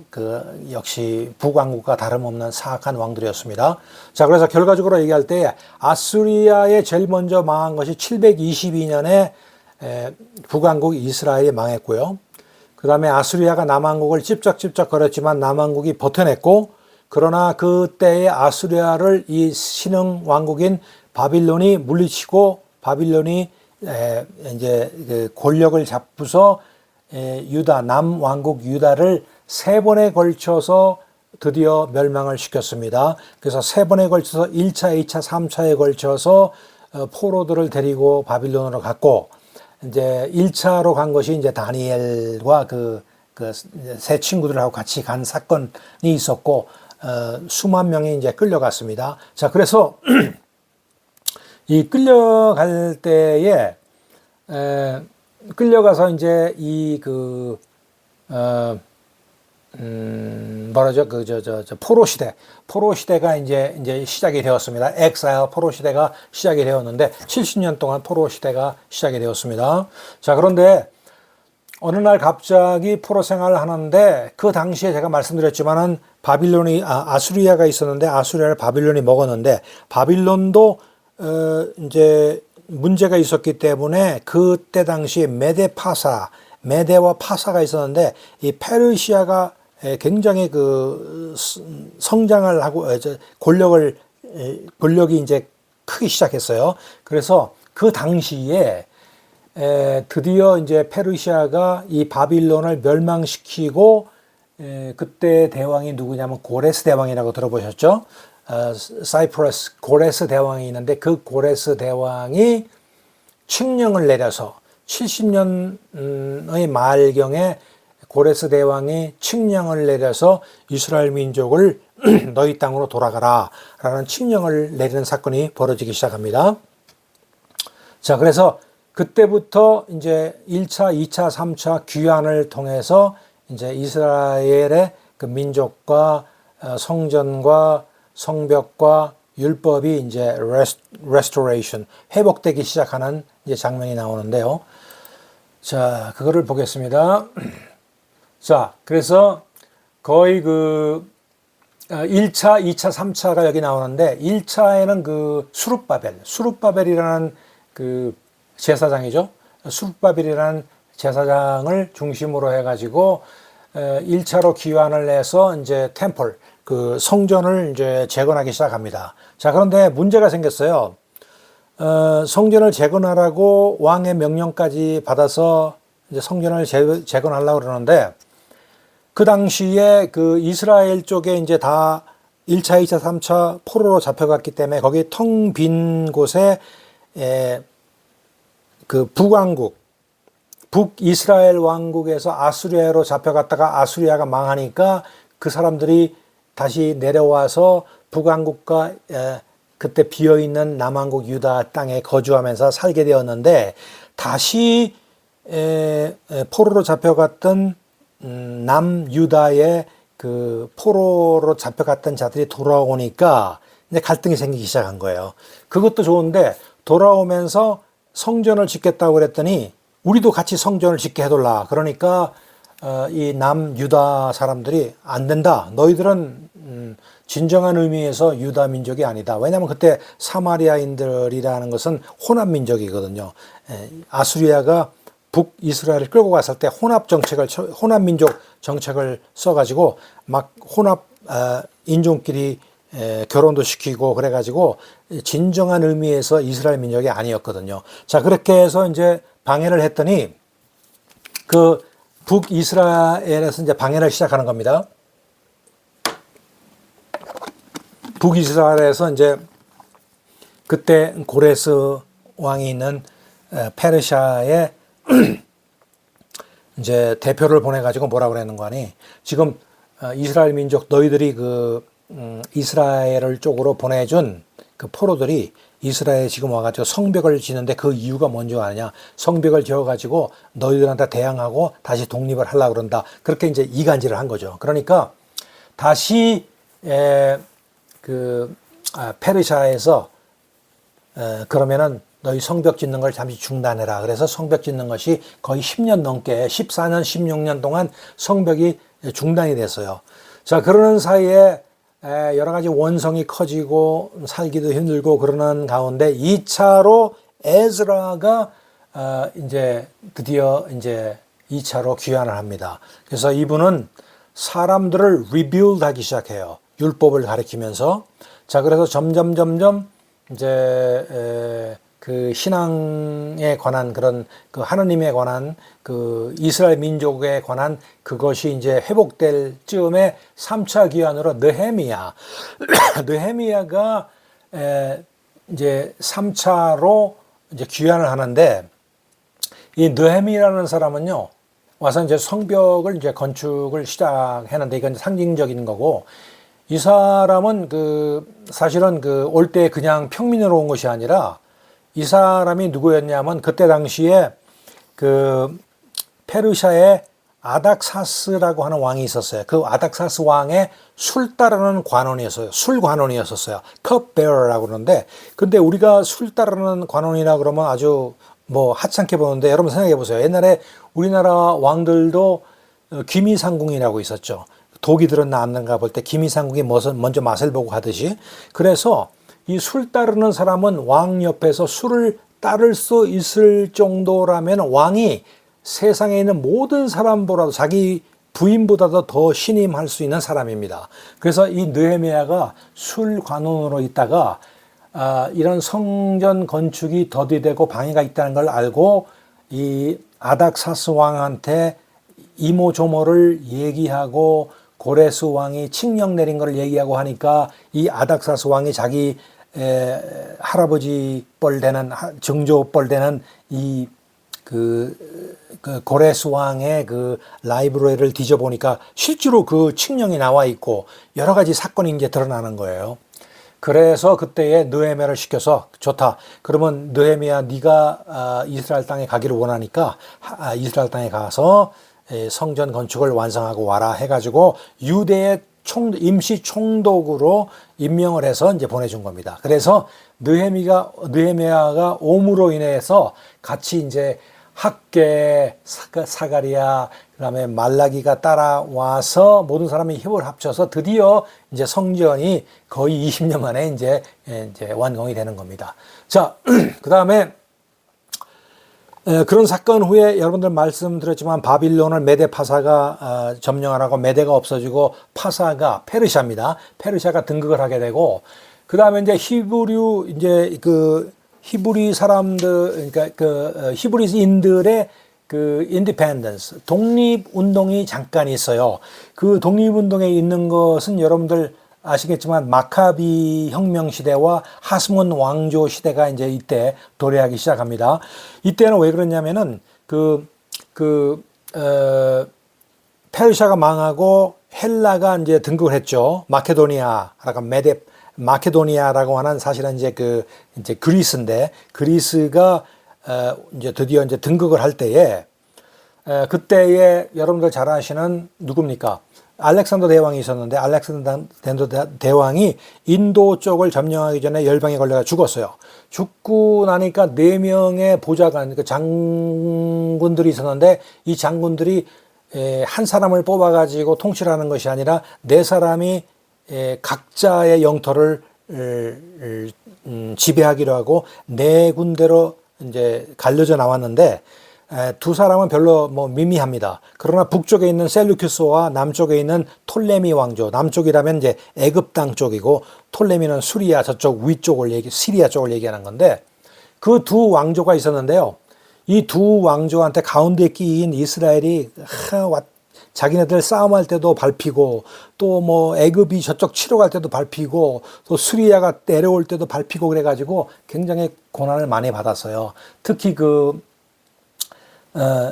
역시 북왕국과 다름없는 사악한 왕들이었습니다. 자, 그래서 결과적으로 얘기할 때 아수리아에 제일 먼저 망한 것이 722년에 북왕국 이스라엘이 망했고요. 그 다음에 아수리아가 남왕국을 찝쩍찝쩍 거렸지만 남왕국이 버텨냈고, 그러나 그때의 아수리아를 이 신흥 왕국인 바빌론이 물리치고, 바빌론이 이제 그 권력을 잡고서 유다, 남왕국 유다를 3번에 걸쳐서 드디어 멸망을 시켰습니다. 그래서 3번에 걸쳐서 1차, 2차, 3차에 걸쳐서 포로들을 데리고 바빌론으로 갔고, 이제 1차로 간 것이 이제 다니엘과 그 세 친구들하고 같이 간 사건이 있었고, 수만 명이 이제 끌려갔습니다. 자, 그래서 이 끌려갈 때에 끌려가서 이제 뭐라죠? 포로 시대가 이제 시작이 되었습니다. 엑사일 포로 시대가 시작이 되었는데 70년 동안 포로 시대가 시작이 되었습니다. 자, 그런데 어느 날 갑자기 포로 생활을 하는데 그 당시에 제가 말씀드렸지만은 아수리아가 있었는데 아수리아를 바빌론이 먹었는데 바빌론도 이제 문제가 있었기 때문에 그때 당시에 메대와 파사가 있었는데 이 페르시아가 굉장히 그 성장을 하고 권력이 이제 크기 시작했어요. 그래서 그 당시에 드디어 이제 페르시아가 이 바빌론을 멸망시키고 그때 대왕이 누구냐면 고레스 대왕이라고 들어보셨죠? 사이프러스 고레스 대왕이 있는데 그 고레스 대왕이 칙령을 내려서 70년의 말경에 고레스 대왕이 칙령을 내려서 이스라엘 민족을 너희 땅으로 돌아가라 라는 칙령을 내리는 사건이 벌어지기 시작합니다. 자, 그래서 그때부터 이제 1차, 2차, 3차 귀환을 통해서 이제 이스라엘의 그 민족과 성전과 성벽과 율법이 이제 restoration, 회복되기 시작하는 이제 장면이 나오는데요. 자, 그거를 보겠습니다. 자, 그래서 거의 1차, 2차, 3차가 여기 나오는데 1차에는 수룹바벨이라는 그 제사장이죠. 수룹바벨이라는 제사장을 중심으로 해가지고 1차로 귀환을 해서 이제 템플, 그 성전을 이제 재건하기 시작합니다. 자, 그런데 문제가 생겼어요. 성전을 재건하라고 왕의 명령까지 받아서 이제 성전을 재건하려고 그러는데 그 당시에 그 이스라엘 쪽에 이제 다 1차, 2차, 3차 포로로 잡혀갔기 때문에 거기 텅 빈 곳에 그 북이스라엘 왕국에서 아수리아로 잡혀갔다가 아수리아가 망하니까 그 사람들이 다시 내려와서 북왕국과 그때 비어있는 남왕국 유다 땅에 거주하면서 살게 되었는데 다시 포로로 잡혀갔던 남유다의 그 포로로 잡혀갔던 자들이 돌아오니까 이제 갈등이 생기기 시작한 거예요. 그것도 좋은데 돌아오면서 성전을 짓겠다고 그랬더니 우리도 같이 성전을 짓게 해둘라. 그러니까 이 남유다 사람들이 안 된다. 너희들은 진정한 의미에서 유다 민족이 아니다. 왜냐하면 그때 사마리아인들이라는 것은 혼합 민족이거든요. 아수리아가 북이스라엘을 끌고 갔을 때 혼합 민족 정책을 써가지고 막 혼합 인종끼리 결혼도 시키고 그래가지고 진정한 의미에서 이스라엘 민족이 아니었거든요. 자, 그렇게 해서 이제 방해를 했더니 그 북이스라엘에서 이제 방해를 시작하는 겁니다. 북이스라엘에서 이제 그때 고레스 왕이 있는 페르시아의 이제 대표를 보내가지고 뭐라고 그랬는 거 아니? 지금 이스라엘 민족 너희들이 이스라엘 쪽으로 보내준 그 포로들이 이스라엘에 지금 와가지고 성벽을 지는데 그 이유가 뭔지 아느냐? 성벽을 지어가지고 너희들한테 대항하고 다시 독립을 하려고 그런다. 그렇게 이제 이간질을 한 거죠. 그러니까 다시 페르시아에서 그러면은 너희 성벽 짓는 걸 잠시 중단해라. 그래서 성벽 짓는 것이 거의 10년 넘게 14년, 16년 동안 성벽이 중단이 됐어요. 자, 그러는 사이에 여러 가지 원성이 커지고 살기도 힘들고 그러는 가운데 2차로 에즈라가 이제 드디어 이제 2차로 귀환을 합니다. 그래서 이분은 사람들을 리빌드 하기 시작해요. 율법을 가리키면서. 자, 그래서 점점 이제 그 신앙에 관한 그런 그 하느님에 관한 그 이스라엘 민족에 관한 그것이 이제 회복될 즈음에 3차 귀환으로 느헤미야가 이제 3차로 이제 귀환을 하는데 이 느헤미야라는 사람은요 와서 이제 성벽을 이제 건축을 시작했는데 이건 상징적인 거고 이 사람은 사실은 올 때 그냥 평민으로 온 것이 아니라 이 사람이 누구였냐면 그때 당시에 그 페르시아에 아닥사스라고 하는 왕이 있었어요. 그 아닥사스 왕의 술 따르는 관원이었어요. 술 관원이었었어요. 컵베어라고 그러는데, 근데 우리가 술 따르는 관원이라 그러면 아주 뭐 하찮게 보는데, 여러분 생각해 보세요. 옛날에 우리나라 왕들도 귀미상궁이라고 있었죠. 독이 들었나 안 들었나 볼 때 귀미상궁이 먼저 맛을 보고 하듯이. 그래서 이 술 따르는 사람은 왕 옆에서 술을 따를 수 있을 정도라면 왕이 세상에 있는 모든 사람보다도 자기 부인보다도 더 신임할 수 있는 사람입니다. 그래서 이 느헤미야가 술 관원으로 있다가 이런 성전 건축이 더디되고 방해가 있다는 걸 알고 이 아닥사스 왕한테 이모저모를 얘기하고 고레스 왕이 칙령 내린 걸 얘기하고 하니까 이 아닥사스 왕이 자기 할아버지 뻘 되는 증조 뻘 되는 그 고레스 왕의 그 라이브러리를 뒤져보니까 실제로 그 칙령이 나와 있고 여러 가지 사건이 이제 드러나는 거예요. 그래서 그때에 느헤미야를 시켜서 좋다. 그러면 느헤미야 네가 이스라엘 땅에 가기를 원하니까 이스라엘 땅에 가서 성전 건축을 완성하고 와라 해가지고 유대의 임시 총독으로 임명을 해서 이제 보내준 겁니다. 그래서 느헤미야가 옴으로 인해서 같이 이제 학계, 사가리야, 그다음에 말라기가 따라와서 모든 사람이 힘을 합쳐서 드디어 이제 성전이 거의 20년 만에 이제 완공이 되는 겁니다. 자, 그다음에 그런 사건 후에 여러분들 말씀드렸지만 바빌론을 메데 파사가 점령하라고 메데가 없어지고 파사가 페르시아입니다. 페르시아가 등극을 하게 되고 그다음에 이제 히브리 사람들, 그러니까 히브리인들의 그 인디펜던스, 독립운동이 잠깐 있어요. 그 독립운동에 있는 것은 여러분들 아시겠지만 마카비 혁명 시대와 하스몬 왕조 시대가 이제 이때 도래하기 시작합니다. 이때는 왜 그러냐면은 페르시아가 망하고 헬라가 이제 등극을 했죠. 마케도니아라고 하는 사실은 이제 그리스인데 그리스가 이제 드디어 이제 등극을 할 때에 그때에 여러분들 잘 아시는 누굽니까? 알렉산더 대왕이 있었는데 알렉산더 대왕이 인도 쪽을 점령하기 전에 열병에 걸려가 죽었어요. 죽고 나니까 4명의 보좌관, 그 장군들이 있었는데 이 장군들이 한 사람을 뽑아가지고 통치하는 것이 아니라 4사람이 각자의 영토를 지배하기로 하고 4군데로 이제 갈려져 나왔는데 2사람은 별로 뭐 미미합니다. 그러나 북쪽에 있는 셀루큐스와 남쪽에 있는 톨레미 왕조, 남쪽이라면 이제 애굽 땅 쪽이고 톨레미는 수리아 저쪽 시리아 쪽을 얘기하는 건데 그 2 왕조가 있었는데요. 이 2 왕조한테 가운데 끼인 이스라엘이 자기네들 싸움할 때도 밟히고 또 뭐 애굽이 저쪽 치러 갈 때도 밟히고 또 수리아가 내려올 때도 밟히고 그래가지고 굉장히 고난을 많이 받았어요. 특히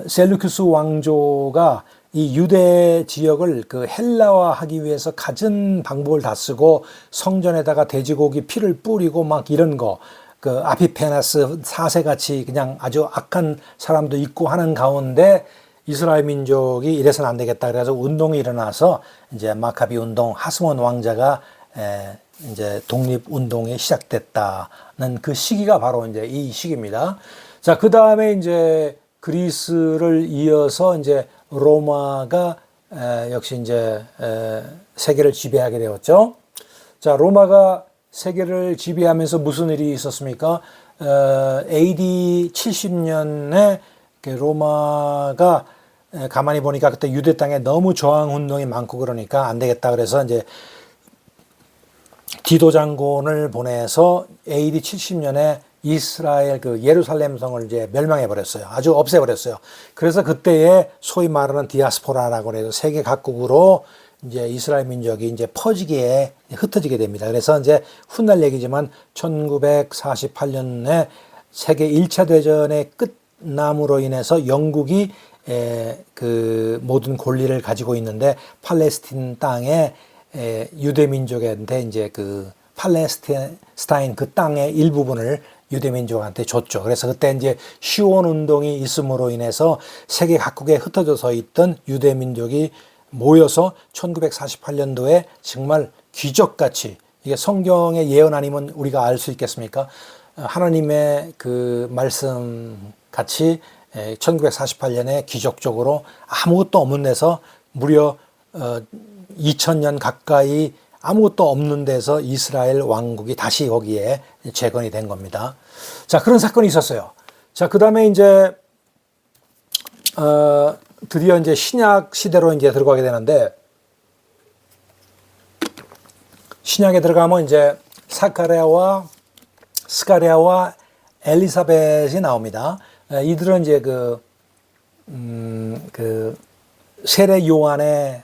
셀루큐스 왕조가 이 유대 지역을 그 헬라화하기 위해서 갖은 방법을 다 쓰고 성전에다가 돼지고기 피를 뿌리고 막 이런 거, 그 아피페나스 4세 같이 그냥 아주 악한 사람도 있고 하는 가운데 이스라엘 민족이 이래서는 안 되겠다 그래서 운동이 일어나서 이제 마카비 운동, 하스몬 왕자가 이제 독립 운동이 시작됐다는 그 시기가 바로 이제 이 시기입니다. 자, 그 다음에 이제 그리스를 이어서 이제 로마가 역시 이제 세계를 지배하게 되었죠. 자, 로마가 세계를 지배하면서 무슨 일이 있었습니까? AD 70년에 로마가 가만히 보니까 그때 유대 땅에 너무 저항 운동이 많고 그러니까 안 되겠다 그래서 이제 디도 장군을 보내서 AD 70년에 이스라엘 그 예루살렘 성을 이제 멸망해 버렸어요. 아주 없애 버렸어요. 그래서 그때에 소위 말하는 디아스포라라고 해서 세계 각국으로 이제 이스라엘 민족이 이제 흩어지게 됩니다. 그래서 이제 훗날 얘기지만 1948년에 세계 1차 대전의 끝남으로 인해서 영국이 그 모든 권리를 가지고 있는데 팔레스틴 땅에 유대 민족한테 이제 그 팔레스타인 그 땅의 일부분을 유대민족한테 줬죠. 그래서 그때 이제 시온 운동이 있음으로 인해서 세계 각국에 흩어져서 있던 유대민족이 모여서 1948년도에 정말 기적같이, 이게 성경의 예언 아니면 우리가 알 수 있겠습니까? 하나님의 그 말씀 같이 1948년에 기적적으로 아무것도 없는 데서 무려 2000년 가까이 아무것도 없는 데서 이스라엘 왕국이 다시 거기에 재건이 된 겁니다. 자, 그런 사건이 있었어요. 자, 그 다음에 이제 드디어 이제 신약 시대로 이제 들어가게 되는데, 신약에 들어가면 이제 스가랴와 엘리사벳이 나옵니다. 이들은 이제 그 세례 요한의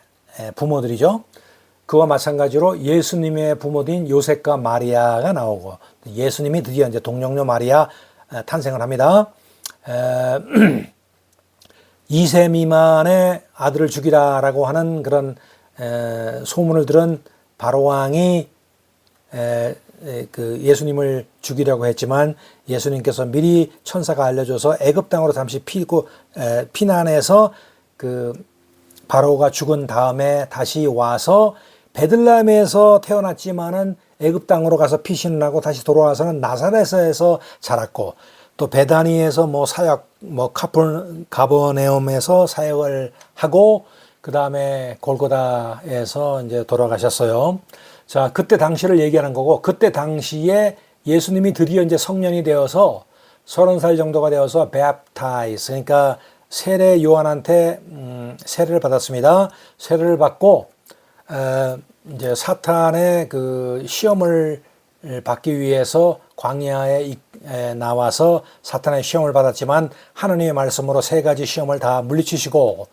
부모들이죠. 그와 마찬가지로 예수님의 부모인 요셉과 마리아가 나오고, 예수님이 드디어 이제 동정녀 마리아 탄생을 합니다. 2세 미만의 아들을 죽이라라고 하는 그런 소문을 들은 바로왕이 그 예수님을 죽이려고 했지만, 예수님께서 미리 천사가 알려줘서 애굽 땅으로 잠시 피난해서 그 바로가 죽은 다음에 다시 와서 베들레헴에서 태어났지만은 애굽 땅으로 가서 피신을 하고 다시 돌아와서는 나사렛에서 자랐고, 또 베다니에서 사역, 가버네움에서 사역을 하고, 그 다음에 골고다에서 이제 돌아가셨어요. 자, 그때 당시를 얘기하는 거고, 그때 당시에 예수님이 드디어 이제 성년이 되어서 30살 정도가 되어서 baptize, 그러니까 세례 요한한테 세례를 받았습니다. 세례를 받고 이제 사탄의 그 시험을 받기 위해서 광야에 나와서 사탄의 시험을 받았지만, 하나님의 말씀으로 3가지 시험을 다 물리치시고,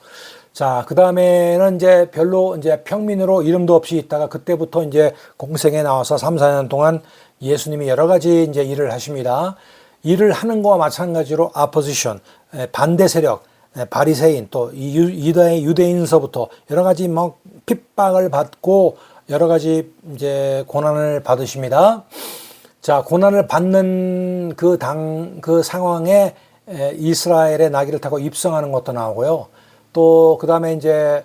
자, 그 다음에는 이제 별로 이제 평민으로 이름도 없이 있다가 그때부터 이제 공생에 나와서 3, 4년 동안 예수님이 여러 가지 이제 일을 하십니다. 일을 하는 거와 마찬가지로 아포지션, 반대 세력, 바리새인, 또 유대인서부터 여러 가지 핍박을 받고 여러 가지 이제 고난을 받으십니다. 자, 고난을 받는 그 상황에 이스라엘의 나귀를 타고 입성하는 것도 나오고요. 또 그 다음에 이제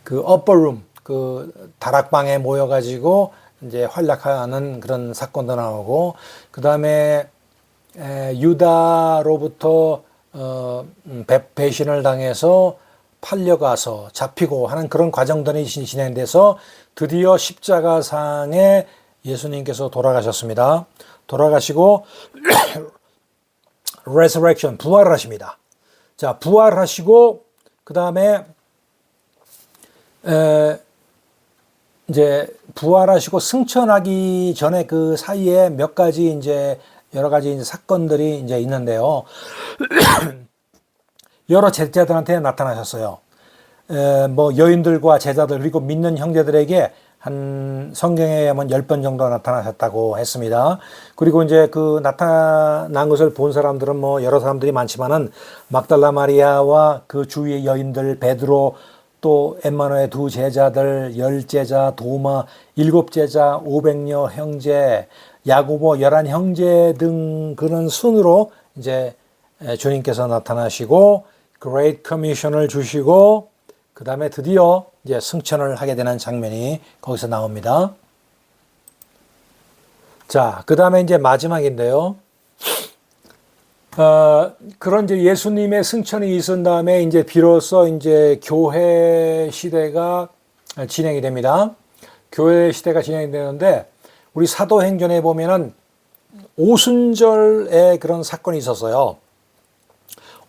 그 upper 그 다락방에 모여가지고 이제 활약하는 그런 사건도 나오고, 그 다음에 유다로부터 배신을 당해서 팔려가서 잡히고 하는 그런 과정들이 진행돼서 드디어 십자가상에 예수님께서 돌아가셨습니다. 돌아가시고 resurrection, 부활을 하십니다. 자, 부활하시고 그 다음에 이제 부활하시고 승천하기 전에 그 사이에 몇 가지 이제 여러 가지 이제 사건들이 이제 있는데요. 여러 제자들한테 나타나셨어요. 여인들과 제자들, 그리고 믿는 형제들에게 한 성경에 의하면 10번 정도 나타나셨다고 했습니다. 그리고 이제 그 나타난 것을 본 사람들은 여러 사람들이 많지만은, 막달라 마리아와 그 주위의 여인들, 베드로, 또 엠마누의 2 제자들, 10제자, 도마, 7제자, 500여 형제, 야고보 11 형제 등 그런 순으로 이제 주님께서 나타나시고 Great Commission을 주시고, 그 다음에 드디어 이제 승천을 하게 되는 장면이 거기서 나옵니다. 자, 그 다음에 이제 마지막인데요. 그런 이제 예수님의 승천이 있은 다음에 이제 비로소 이제 교회 시대가 진행이 됩니다. 교회 시대가 진행이 되는데, 우리 사도행전에 보면은 오순절에 그런 사건이 있었어요.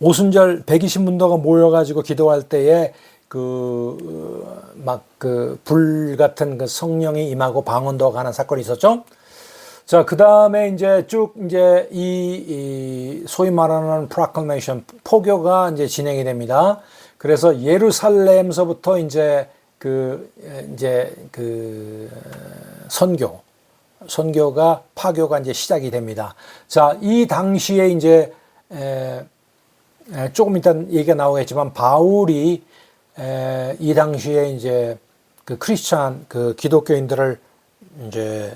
오순절 120문도가 모여가지고 기도할 때에 불 같은 그 성령이 임하고 방언도 하는 사건이 있었죠. 자, 그 다음에 이제 쭉 이제 이 소위 말하는 proclamation, 포교가 이제 진행이 됩니다. 그래서 예루살렘서부터 이제 선교가 파교가 이제 시작이 됩니다. 자, 이 당시에 이제 조금 이따 얘기가 나오겠지만, 바울이 이 당시에 이제 그 크리스찬 그 기독교인들을 이제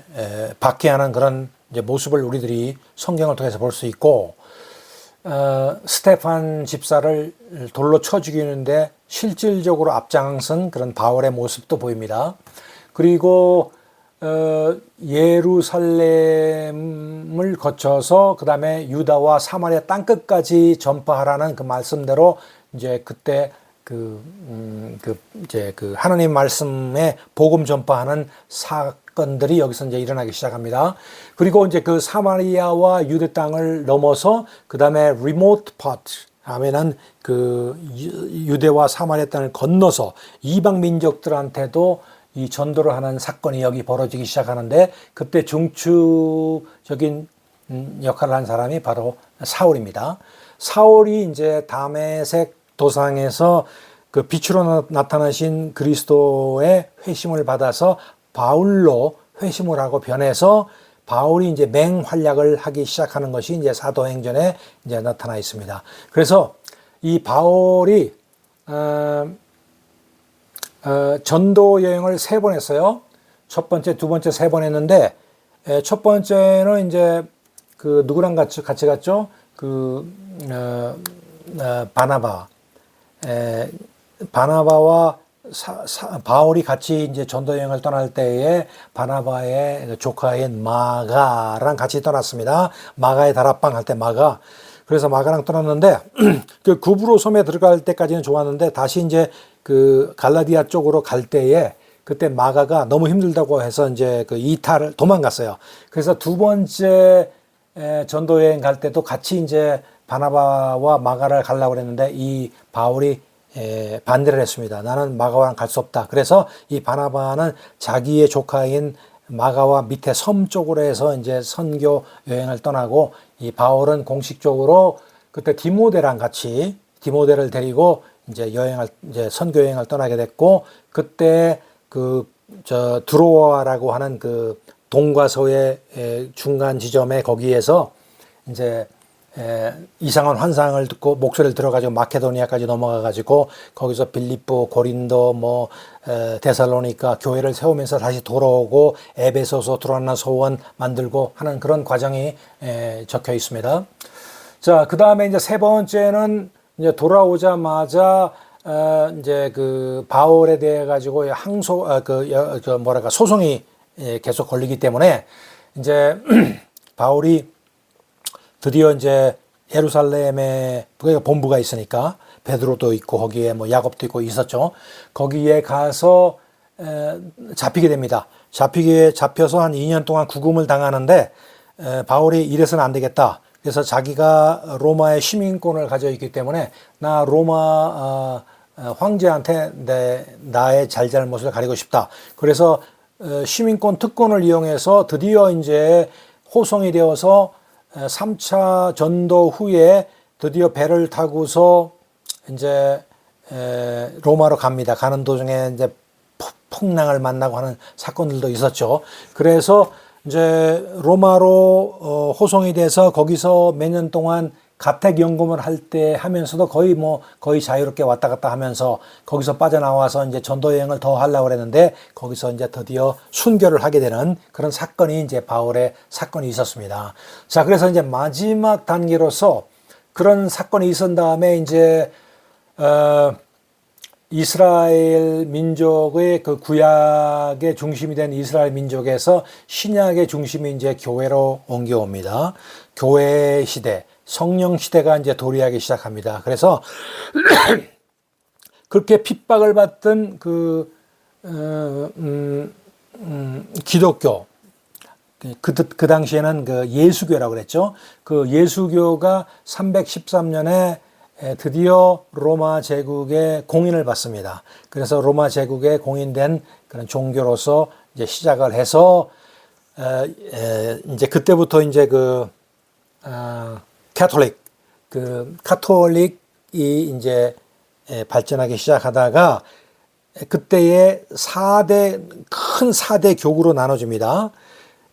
박해하는 그런 이제 모습을 우리들이 성경을 통해서 볼 수 있고, 스테판 집사를 돌로 쳐 죽이는데 실질적으로 앞장선 그런 바울의 모습도 보입니다. 그리고 예루살렘을 거쳐서 그 다음에 유다와 사마리아 땅끝까지 전파하라는 그 말씀대로 이제 그때 이제 하나님 말씀의 복음 전파하는 사건들이 여기서 이제 일어나기 시작합니다. 그리고 이제 그 사마리아와 유대 땅을 넘어서 그 다음에 remote part 하면은 그 유대와 사마리아 땅을 건너서 이방 민족들한테도 이 전도를 하는 사건이 여기 벌어지기 시작하는데, 그때 중추적인 역할을 한 사람이 바로 사울입니다. 사울이 이제 다메섹 도상에서 그 빛으로 나타나신 그리스도의 회심을 받아서 바울로 회심을 하고 변해서 바울이 이제 맹활약을 하기 시작하는 것이 이제 사도행전에 이제 나타나 있습니다. 그래서 이 바울이 전도 여행을 3번 했어요. 첫 번째, 두 번째, 3번 했는데, 첫 번째는 이제 그 누구랑 같이 갔죠? 바나바와 바울이 같이 이제 전도 여행을 떠날 때에 바나바의 조카인 마가랑 같이 떠났습니다. 마가의 다락방 할 때 마가. 그래서 마가랑 떠났는데 그 구브로 섬에 들어갈 때까지는 좋았는데, 다시 이제 그 갈라디아 쪽으로 갈 때에 그때 마가가 너무 힘들다고 해서 이제 그 이탈을 도망갔어요. 그래서 두 번째 전도 여행 갈 때도 같이 이제 바나바와 마가를 가려고 그랬는데 이 바울이 반대를 했습니다. 나는 마가와는 갈 수 없다. 그래서 이 바나바는 자기의 조카인 마가와 밑에 섬 쪽으로 해서 이제 선교 여행을 떠나고, 이 바울은 공식적으로 그때 디모데랑 같이 디모데를 데리고 이제 선교 여행을 떠나게 됐고, 그때 드로아라고 하는 그 동과 서의 중간 지점에 거기에서 이제 이상한 환상을 듣고 목소리를 들어가지고 마케도니아까지 넘어가가지고 거기서 빌립보, 고린도, 데살로니가 교회를 세우면서 다시 돌아오고 에베소서 들어왔나 소원 만들고 하는 그런 과정이 적혀 있습니다. 자, 그 다음에 이제 3번째는 이제 돌아오자마자 이제 그 바울에 대해 가지고 소송이 계속 걸리기 때문에 이제 바울이 드디어 이제 예루살렘에 본부가 있으니까 베드로도 있고 거기에 야곱도 있고 있었죠. 거기에 가서 잡히게 됩니다. 잡혀서 한 2년 동안 구금을 당하는데, 바울이 이래서는 안 되겠다. 그래서 자기가 로마의 시민권을 가져 있기 때문에 나 로마 황제한테 나의 잘잘못을 가리고 싶다. 그래서 시민권 특권을 이용해서 드디어 이제 호송이 되어서 3차 전도 후에 드디어 배를 타고서 이제 로마로 갑니다. 가는 도중에 이제 풍랑을 만나고 하는 사건들도 있었죠. 그래서 이제 로마로 호송이 돼서 거기서 몇 년 동안 가택연금을 하면서도 거의 자유롭게 왔다 갔다 하면서 거기서 빠져나와서 이제 전도 여행을 더 하려고 그랬는데, 거기서 이제 드디어 순교를 하게 되는 그런 사건이 이제 바울의 사건이 있었습니다. 자, 그래서 이제 마지막 단계로서 그런 사건이 있은 다음에 이제 이스라엘 민족의 그 구약의 중심이 된 이스라엘 민족에서 신약의 중심이 이제 교회로 옮겨옵니다. 교회 시대, 성령 시대가 이제 도래하기 시작합니다. 그래서 그렇게 핍박을 받던 기독교, 그 당시에는 그 예수교라고 그랬죠. 그 예수교가 313년에 드디어 로마 제국의 공인을 받습니다. 그래서 로마 제국에 공인된 그런 종교로서 이제 시작을 해서 이제 그때부터 이제 카톨릭이 이제 발전하기 시작하다가 그때의 큰 4대 교구로 나눠집니다.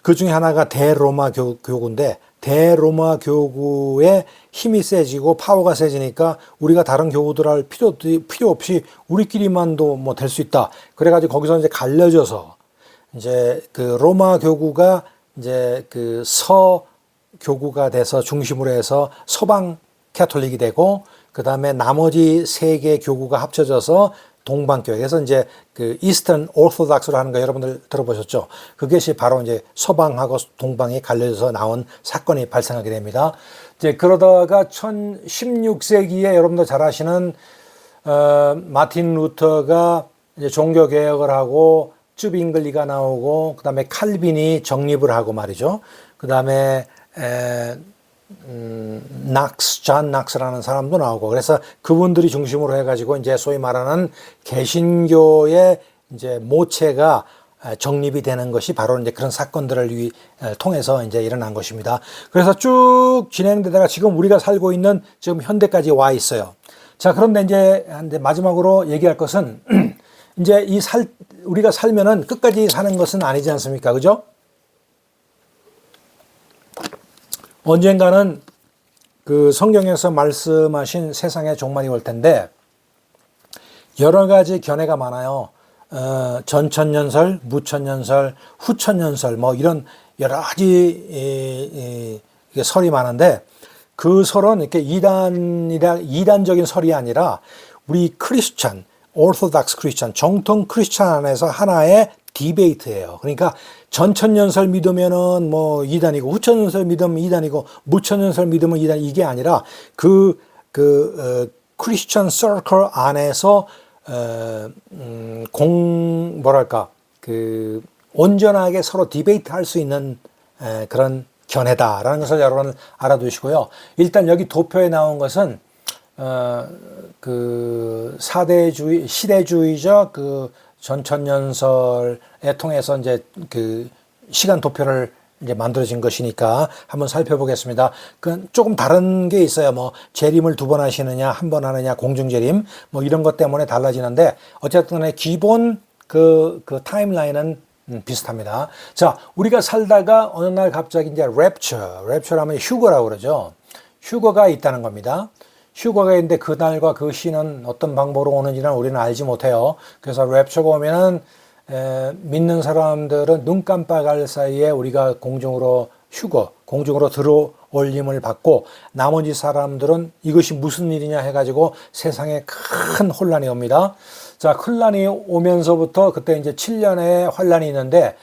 그 중에 하나가 대로마 교구인데, 대로마 교구의 힘이 세지고 파워가 세지니까 우리가 다른 교구들 할 필요 없이 우리끼리만도 될 수 있다. 그래가지고 거기서 이제 갈려져서 이제 그 로마 교구가 이제 그 서교구가 돼서 중심으로 해서 서방 캐톨릭이 되고, 그 다음에 나머지 세 개 교구가 합쳐져서 동방교회. 그래서 이제 그 이스턴 오르토닥스로 하는 거 여러분들 들어보셨죠? 그것이 바로 이제 서방하고 동방이 갈려져서 나온 사건이 발생하게 됩니다. 이제 그러다가 16세기에 여러분들 잘 아시는 마틴 루터가 이제 종교 개혁을 하고 쯔빙글리가 나오고, 그 다음에 칼빈이 정립을 하고 말이죠. 그 다음에 존 낙스라는 사람도 나오고, 그래서 그분들이 중심으로 해가지고 이제 소위 말하는 개신교의 이제 모체가 정립이 되는 것이 바로 이제 그런 사건들을 통해서 이제 일어난 것입니다. 그래서 쭉 진행되다가 지금 우리가 살고 있는 지금 현대까지 와 있어요. 자, 그런데 이제 마지막으로 얘기할 것은 이제 우리가 살면은 끝까지 사는 것은 아니지 않습니까? 그죠? 언젠가는 그 성경에서 말씀하신 세상의 종말이 올 텐데 여러 가지 견해가 많아요. 전천년설, 무천년설, 후천년설 뭐 이런 여러 가지 설이 많은데, 그 설은 이렇게 이단적인 설이 아니라 우리 크리스찬, 오르토닥스 크리스찬, 정통 크리스찬 안에서 하나의 디베이트예요. 그러니까 전천년설 믿으면은 뭐 이단이고, 후천년설 믿으면 이단이고, 무천년설 믿으면 이단, 이게 아니라 크리스천 서클 안에서 온전하게 서로 디베이트 할 수 있는 그런 견해다라는 것을 여러분 알아두시고요. 일단 여기 도표에 나온 것은 그 시대주의적 그 전천년설에 통해서 이제 그 시간 도표를 이제 만들어진 것이니까 한번 살펴보겠습니다. 그 조금 다른 게 있어요. 뭐 재림을 2번 하시느냐, 1번 하느냐, 공중재림 뭐 이런 것 때문에 달라지는데, 어쨌든 기본 그 타임라인은 비슷합니다. 자, 우리가 살다가 어느 날 갑자기 이제 랩처라면 휴거라고 그러죠. 휴거가 있다는 겁니다. 휴거가 있는데 그날과 그 시는 어떤 방법으로 오는지는 우리는 알지 못해요. 그래서 랩처가 오면은 믿는 사람들은 눈 깜빡할 사이에 우리가 공중으로 들어올림을 받고, 나머지 사람들은 이것이 무슨 일이냐 해가지고 세상에 큰 혼란이 옵니다. 자, 혼란이 오면서부터 그때 이제 7년의 환란이 있는데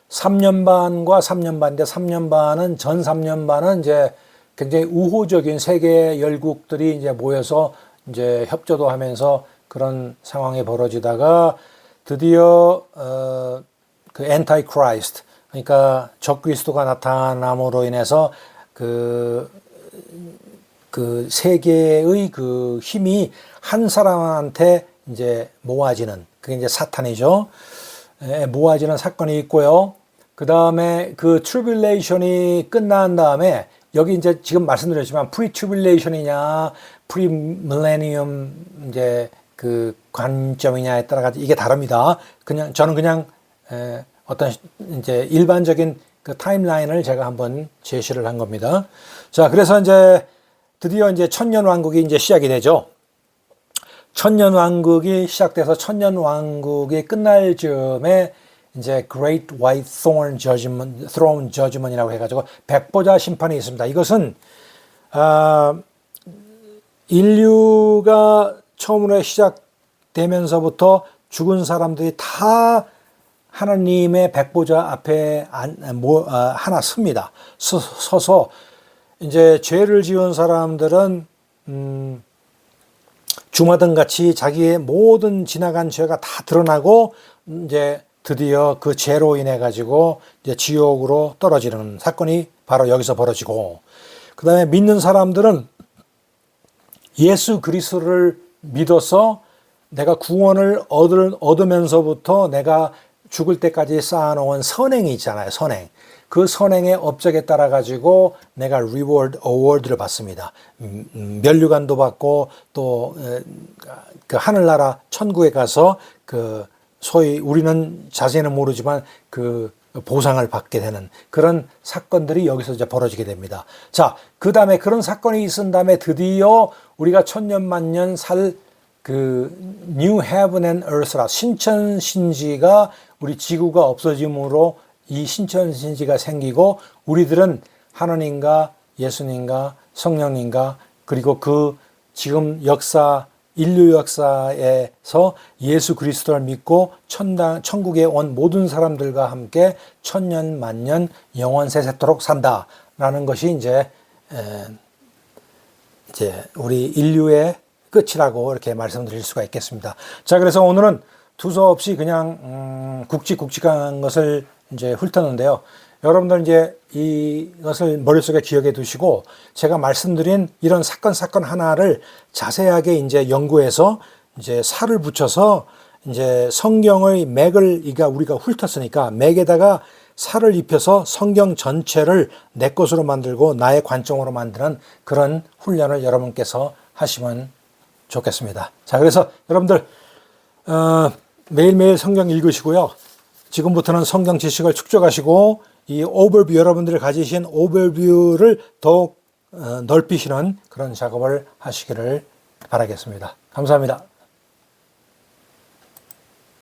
3년 반과 3년 반인데, 3년 반은 전 3년 반은 이제 굉장히 우호적인 세계 열국들이 이제 모여서 이제 협조도 하면서 그런 상황이 벌어지다가 드디어 그 엔타이 크라이스트, 그러니까 적그리스도가 나타남으로 인해서 그 세계의 그 힘이 한 사람한테 이제 모아지는, 그게 이제 사탄이죠. 모아지는 사건이 있고요. 그 다음에 그 트리뷸레이션이 끝난 다음에, 여기 이제 지금 말씀드렸지만 프리트리뷸레이션이냐 프리밀레니엄 이제 그 관점이냐에 따라 가지고 이게 다릅니다. 저는 그냥 어떤 이제 일반적인 그 타임라인을 제가 한번 제시를 한 겁니다. 자, 그래서 이제 드디어 이제 천년 왕국이 이제 시작이 되죠. 천년 왕국이 시작돼서 천년 왕국이 끝날 즈음에 이제 Great White Throne Judgment이라고 해가지고 백보자 심판이 있습니다. 이것은 인류가 처음으로 시작되면서부터 죽은 사람들이 다 하나님의 백보자 앞에 하나 섭니다. 서서 이제 죄를 지은 사람들은 주마등 같이 자기의 모든 지나간 죄가 다 드러나고, 이제 드디어 그 죄로 인해 가지고 이제 지옥으로 떨어지는 사건이 바로 여기서 벌어지고, 그 다음에 믿는 사람들은 예수 그리스도를 믿어서 내가 구원을 얻으면서부터 내가 죽을 때까지 쌓아놓은 선행이 있잖아요. 선행. 그 선행의 업적에 따라 가지고 내가 어워드를 받습니다. 면류관도 받고, 또 그 하늘나라 천국에 가서 그 소위 우리는 자세히는 모르지만 그 보상을 받게 되는 그런 사건들이 여기서 이제 벌어지게 됩니다. 자, 그 다음에 그런 사건이 있은 다음에 드디어 우리가 천년 만년 살 그 New Heaven and Earth라 신천신지가 우리 지구가 없어짐으로 이 신천신지가 생기고 우리들은 하나님과 예수님과 성령님과 그리고 그 지금 역사 인류 역사에서 예수 그리스도를 믿고 천국에 온 모든 사람들과 함께 천년 만년 영원 세세토록 산다라는 것이 이제 우리 인류의 끝이라고 이렇게 말씀드릴 수가 있겠습니다. 자, 그래서 오늘은 두서없이 그냥 굵직굵직한 것을 이제 훑었는데요. 여러분들 이제 이것을 머릿속에 기억해 두시고 제가 말씀드린 이런 사건 하나를 자세하게 이제 연구해서 이제 살을 붙여서 이제 성경의 맥을 우리가 훑었으니까 맥에다가 살을 입혀서 성경 전체를 내 것으로 만들고 나의 관점으로 만드는 그런 훈련을 여러분께서 하시면 좋겠습니다. 자, 그래서 여러분들 매일매일 성경 읽으시고요. 지금부터는 성경 지식을 축적하시고 이 오버뷰 여러분들이 가지신 오버뷰를 더욱 넓히시는 그런 작업을 하시기를 바라겠습니다. 감사합니다.